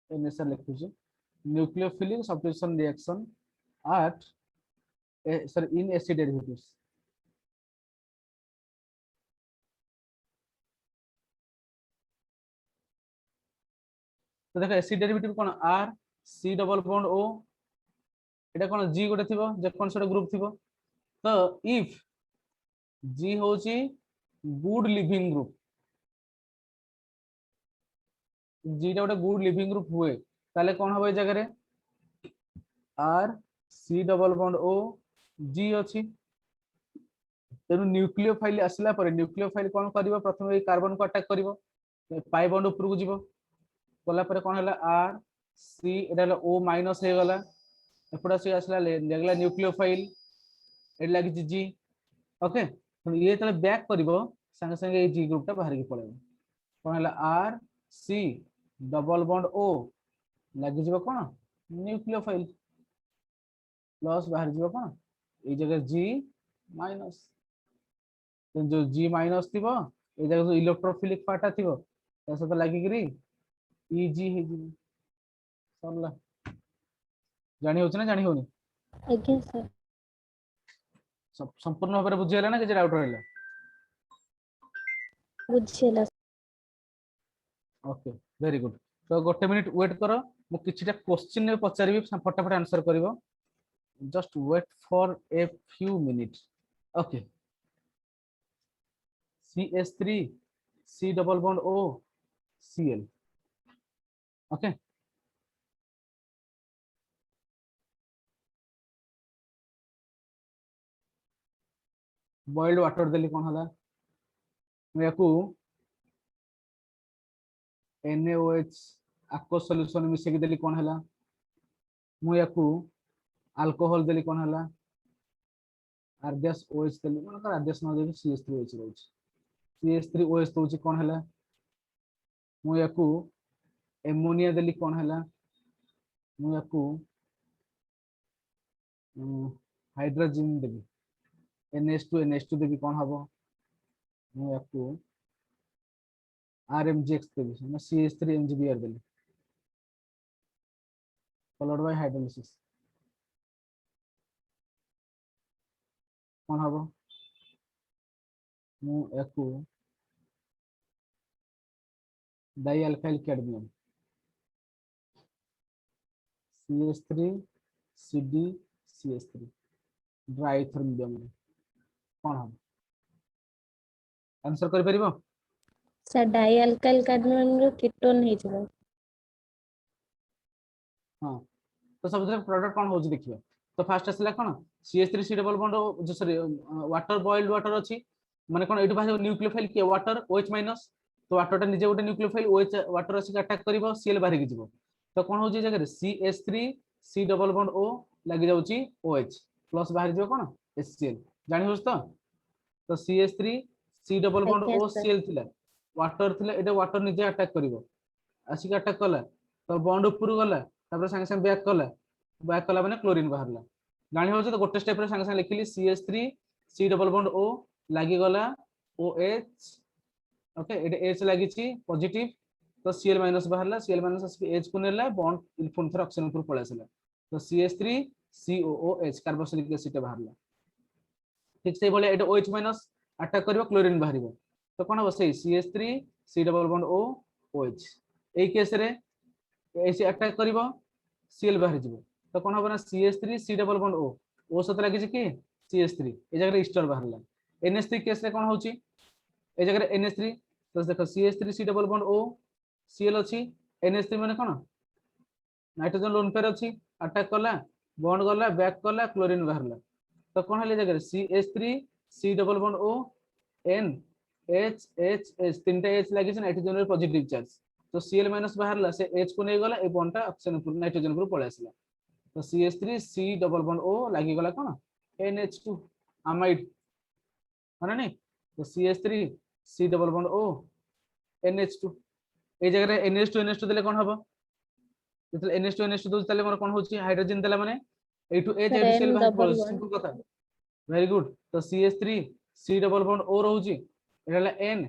एनएसआर लिखुଛି nucleophilic substitution reaction at in acid derivatives तो देखो एसिड डेरिवेटिव कोन R C double bond O एटा कोन G गोटे थिबो जे कोन सेटा ग्रुप थिबो तो इफ G होची गुड लिविंग ग्रुप G टा गोटे गुड लिविंग ग्रुप हुए ताले कोन होबे जगह रे R C double bond O G अछि तेनु न्यूक्लियोफाइल आसला पर न्यूक्लियोफाइल कोन करिवो प्रथम ए कार्बन को अटैक करिवो पाई बॉन्ड ऊपर को जीवो कोला पर कोन हला R C एटा O माइनस हे गला एपडा से आसला लगला न्यूक्लियोफाइल एट लागि G ओके तो ये तले बैक करिवो संगे संगे ए G ग्रुप ता बाहर के पळेबो कोन हला R C double bond O लागि जीवो कोन न्यूक्लियोफाइल प्लस बाहर जीवो कोन ए जगह G माइनस जो G माइनस थिबो ए जगह जो इलेक्ट्रोफिलिक पार्टा थिबो त सब लागि गिरी EG हे जी सरला जानि होछ ना जानि होनी आज्ञा सर संपूर्ण भाबरे बुझि हला ना कि डाउट रहला बुझिला ओके वेरी गुड तो गोटे मिनिट वेट करो मु किछिटा क्वेश्चन ने पचारिबी फटाफट आंसर करिवो just wait for a few minutes okay CH3 C double bond O Cl okay boiled water देली कोन हला याकू NaOH aqueous solution मिसे के देली कोन हला मु याकू अल्कोहल देली कोन हला आरगेस OH देली मन कर आरगेस न देली CH3OH रहउछ CH3OH तो कोन हला मु याकू एमोनिया देली कोन हला मु याकू हाइड्रोजन देली NH2 देवी कोन हबो मु याकू RMGX देवी ना CH3MgBr Delhi followed by hydrolysis कोन हबो मु याकू dialkyl cadmium CH3 CD CH3 dry थर्मियम कोन हम आंसर कर परिबो सर डाई अल्काइल कार्बोन रो कीटोन हे जबो हां तो सब प्रोडक्ट कोन होची देखिबा तो फास्ट आसला कोन CH3C डबल बॉन्ड जो सॉरी वाटर बॉइल्ड वाटर अछि माने कोन एटु भाषा न्यूक्लियोफाइल के वाटर OH माइनस तो वाटर टा निजे गोटे न्यूक्लियोफाइल OH वाटर अछि अटैक करिवो Cl बाहर के जीवो तो कोन होची जगह CH3C डबल बॉन्ड O लागि जाउची OH प्लस बाहर जीवो कोन HCl जानि होस तो CH3C डबल बॉन्ड आज्ञा O सर Cl थिला वाटर थिला एटा वाटर निजे अटैक करिवो आसिक अटैक कला तो बॉन्ड ऊपर गला तापर संगे संगे बैक कला माने क्लोरीन बाहरला जानि हो तो गोटे स्टेप रे संगे संगे लिखिली CH3 C double bond O लागी गला OH ओके एटे H लागी छि पॉजिटिव तो Cl माइनस बाहरला Cl माइनस आसिक H को नेला बॉन्ड पुन थर ऑक्सीजन ऊपर पळासला तो CH3 COOH कार्बोक्सिलिक एसिड बाहरला ठीक से बोले एटे OH माइनस अटैक करिवो क्लोरीन बाहरिवो तो कोन हो से CH3 C double bond O OH एई केस रे ऐसे अटैक करिवो Cl बाहर जिवो तो कोन होबना CH3 C double bond O O सत लागि छि कि CH3 ए जगह ईस्टर बाहरला NH3 केस रे कोन होची ए जगह NH3 तो देखो CH3 C double bond O Cl अछि NH3 माने कोन नाइट्रोजन लोन पेयर अछि अटैक कला बॉन्ड गला बैक कला क्लोरीन बाहरला तो कोन हले जगह CH3 C double bond O N H H H तीनटा H लागि छि नाइट्रोजन रे पॉजिटिव चार्ज तो Cl माइनस बाहरला से H को नै गला ए बॉन्ड टा ऑक्सीजन पर नाइट्रोजन पर पळे आसला तो CH3 C double bond O लागि गला कोन NH2 अमाइड माने नै तो CH3 C double bond O NH2 ए जगह रे NH2 देले कोन हबो जतले NH2 दो तले मोर कोन होची हाइड्रोजन देला माने A2 H Sir, HCl N बाहर double पड़ो bond. सिंपल कथा वेरी गुड तो CH3 C double bond O रहउची एला N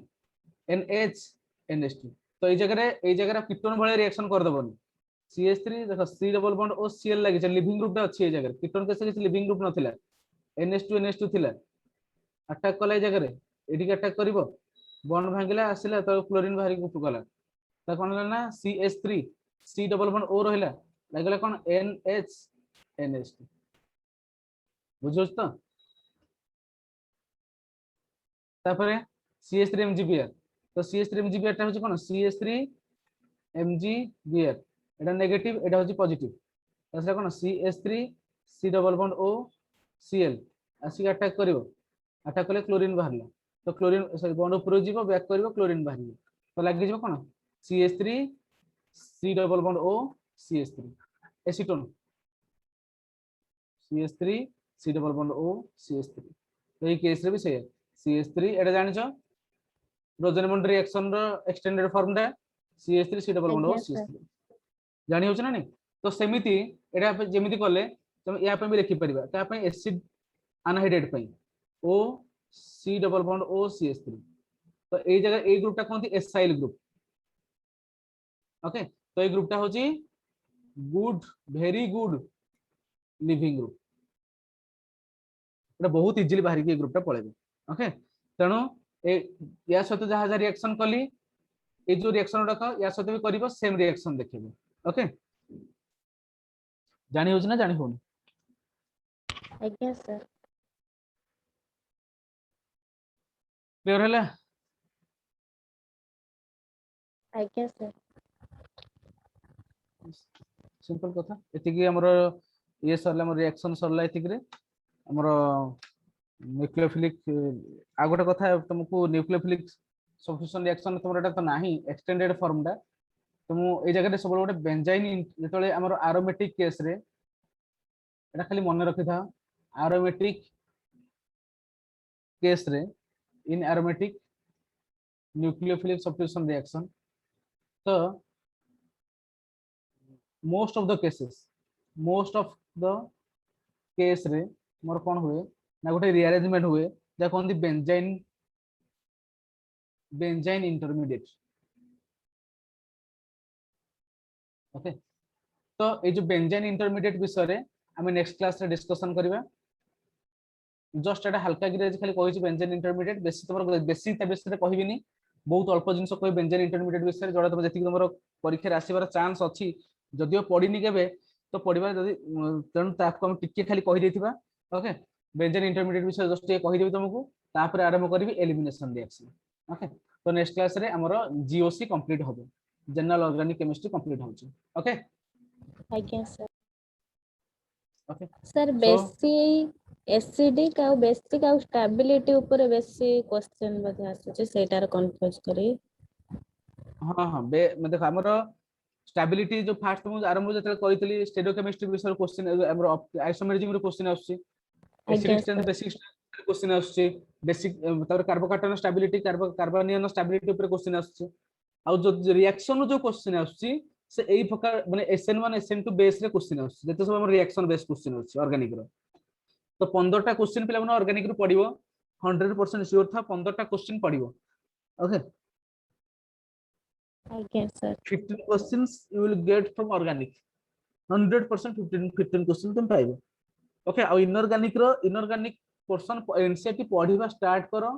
NH NH2 तो ए जगह रे कीटोन भले रिएक्शन कर दबनी CH3 देखो C double bond O Cl लागि छ लिविंग ग्रुप ता अछि ए जगह कीटोन केसे कि लिविंग ग्रुप नथिला NH2 थिला अटैक कला ए जगह रे एडी के अटैक करबो बॉन्ड भांगिला आसिला तो क्लोरीन बाहरी को गला त कोन ना CH3 C double bond O रहिला लागला कोन NH NH2 बुझोस तो तापरे CH3 MgBr तो CH3 MgBr ता होची कोन CH3 MgBr एटा नेगेटिव एटा होची पॉजिटिव तसला कोन CH3 C double bond O Cl आसी अटैक करिवो अटैक कले क्लोरीन बाहरला तो क्लोरीन सॉरी बॉन्ड ऊपर जीवो बैक करिवो क्लोरीन बाहरिवो तो लागि जीवो कोन CH3 C double bond O CH3 acetone CH3 C double bond O CH3 तो ये केस रे भी से CH3 एटा जानि छ रोजनमंड रिएक्शन रो एक्सटेंडेड फॉर्म दा CH3 C double bond O Yes, sir. CH3 जानि होछ ना नहीं तो सेमिति एटा जेमिति करले तुम या पे भी लिखि परिबा ता पे एसिड अनहाइड्रेट पे O C double bond O CH3 तो ए जगह ए ग्रुप ता कोनथि एसाइल ग्रुप ओके तो ए ग्रुप ता होची good very good leaving group एटा बहुत इजीली बाहर के ग्रुप ता पळेबे ओके तणो ए या सहित जहा रिएक्शन कली ए जो रिएक्शन डका या सहित भी करिवो सेम रिएक्शन देखिबो ओके जानि होछ ना जानि होनी आज्ञा सर क्लियर होला आज्ञा सर सिंपल कथा एति कि हमर ये सरला हमर रिएक्शन सरला एति कि रे हमर न्यूक्लियोफिलिक आ गोटे कथा तुमको न्यूक्लियोफिलिक सब्स्टिट्यूशन रिएक्शन तुमर एटा तो नाही एक्सटेंडेड फॉर्म दा तुम ए जगह रे सब गोटे बेंजाइन जेतले हमर एरोमेटिक केस रे एटा खाली मन रखि था एरोमेटिक केस रे इन एरोमेटिक न्यूक्लियोफिलिक सब्स्टिट्यूशन रिएक्शन तो मोस्ट ऑफ द केस रे मोर कोन हुए ना गोटे रीअरेंजमेंट हुए जा कोन दी बेंजाइन इंटरमीडिएट ओके तो ए जो बेंजाइन इंटरमीडिएट विषय रे हम नेक्स्ट क्लास रे डिस्कशन करिबा जस्ट एटा हल्का गिरेज खाली कहि छी बेंजाइन इंटरमीडिएट बेसी तमर बेसी ता बेसी रे कहिबिनी बहुत अल्प जिंस कहि बेंजाइन इंटरमीडिएट विषय रे जडा तम जति तमर परीक्षा रे आसीबार चांस अछि जदियो पढिनी केबे तो पढिबा जदि तन ताको हम टिके खाली कहि देथिबा ओके बेंजाइन इंटरमीडिएट विषय जस्ट ये कहि देबी तुमको तापर आरंभ करबी एलिमिनेशन रिएक्शन ओके तो नेक्स्ट क्लास रे हमरो जीओसी कंप्लीट होबो जनरल ऑर्गेनिक केमिस्ट्री कंप्लीट होउची ओके आज्ञा सर ओके सर बेसी एसिडिक आ बेसिक आ स्टेबिलिटी ऊपर बेसी क्वेश्चन बधे आसुचे सेटार कंफ्यूज करी हां हां बे मैं देखो हमरो स्टेबिलिटी जो फास्ट मु आरंभ जते करितली स्टेरियोकेमिस्ट्री विषय क्वेश्चन हमरो आइसोमेरिज्म रो क्वेश्चन आसुची एसिडिक स्ट्रेंथ बेसिक क्वेश्चन आसुची बेसिक तार कार्बोकैटायन स्टेबिलिटी कार्बोनियन स्टेबिलिटी ऊपर क्वेश्चन आसुची आ जो रिएक्शन जो क्वेश्चन आछी से एई प्रकार माने SN1 SN2 बेस रे क्वेश्चन आछी जते सब हम रिएक्शन बेस क्वेश्चन आछी ऑर्गेनिक रो तो 15 टा क्वेश्चन पिला माने ऑर्गेनिक रो पडिबो 100% श्योर था 15 टा क्वेश्चन पडिबो ओके आज्ञा sir 15 questions you will get from organic 100% 15 question तुम पाइबो ओके आ इनऑर्गेनिक पोर्शन एनसीईआरटी पढिबा स्टार्ट करो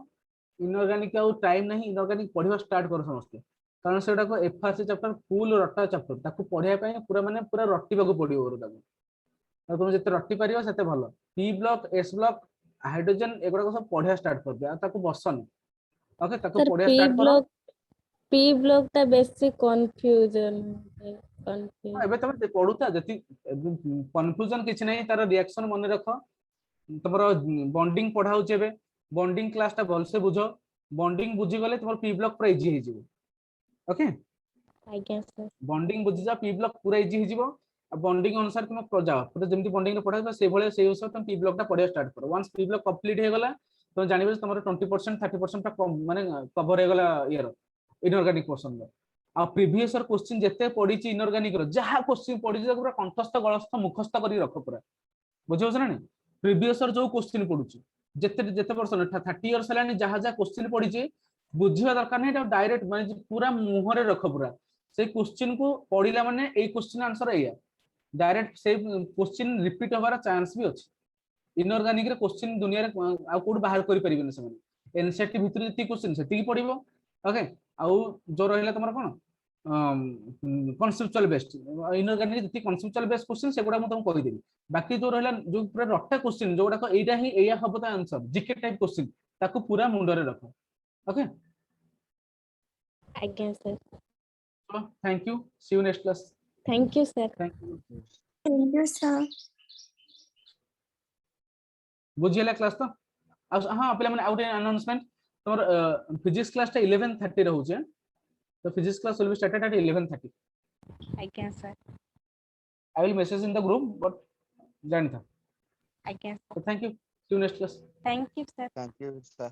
इनऑर्गेनिक आउ टाइम नहीं इनऑर्गेनिक पढिबा स्टार्ट करो समस्त कारण सेटा को एफआरसी चैप्टर फुल रटा चैप्टर ताको पढिया पय पूरा माने पूरा रटिबा को पडियो ओर ताको तुम जते रटि परियो सेते भलो P block S block hydrogen एगुडा को सब पढिया स्टार्ट कर दिया ताको बसन ओके ताको सर पढिया स्टार्ट करो पी ब्लॉक ता बेसिक कंफ्यूजन हाँ, एबे तमे पढुता जति कंफ्यूजन किछ नै तार रिएक्शन मन रखो तमरो बॉन्डिंग पढाउ जेबे बॉन्डिंग क्लास ता भल से बुझो बॉन्डिंग बुझी गले तमरो पी ब्लॉक पूरा इजी हे जिवो ओके आज्ञा सर बॉन्डिंग बुझी जा पी ब्लॉक पूरा इजी हे जिवो आ बॉन्डिंग अनुसार तुम जाओ पूरा जेमति बॉन्डिंग रे पढाउ से भले से अनुसार तुम पी ब्लॉक ता पढिया स्टार्ट करो वंस पी ब्लॉक कंप्लीट हे गला तो जानिबे तमरो 20% 30% ता माने कवर हे गला यार इनऑर्गेनिक पोर्शन रो आ प्रीवियस ईयर क्वेश्चन जते पढिची इनऑर्गेनिक रो जहा क्वेश्चन पढिची पूरा कंठस्थ गळस्थ मुखस्थ करी रखो पूरा बुझियो ना प्रीवियस ईयर जो क्वेश्चन पढुची जते जते पर्सन 30 इयर्स हलानी जहा जहा क्वेश्चन पढिची बुझिया दरकार नै डायरेक्ट माने पूरा मुहरे रखो पूरा से क्वेश्चन को पढिला माने ए क्वेश्चन आंसर एया डायरेक्ट से क्वेश्चन रिपीट होबार चांस भी अछि इनऑर्गेनिक रे क्वेश्चन दुनिया रे आ कोड बाहर करि परिबेन से माने एनसीईआरटी भितर जति क्वेश्चन सेति पढिबो ओके आउ जो रहिला तमरा कोन कॉन्सेप्चुअल बेस्ड इनऑर्गेनिक जति कॉन्सेप्चुअल बेस्ड क्वेश्चन सेगुडा म तुम कहि देबी बाकी जो रहिला जो पूरा रट्टा क्वेश्चन जोडा को एटा ही एया हबो ता आंसर जीके टाइप क्वेश्चन ताको पूरा मुंडो रे रखो ओके आज्ञा sir so thank you see you next class thank you sir thank you Thank you, sir. बुझियला क्लास तो हां पहले माने आउट अनाउंसमेंट तमर फिजिक्स क्लास ता 11:30 रहू छे तो physics class will be started at 11:30 आज्ञा sir I will message in the group but जान था आज्ञा so thank you see you next class thank you sir Thank you, sir.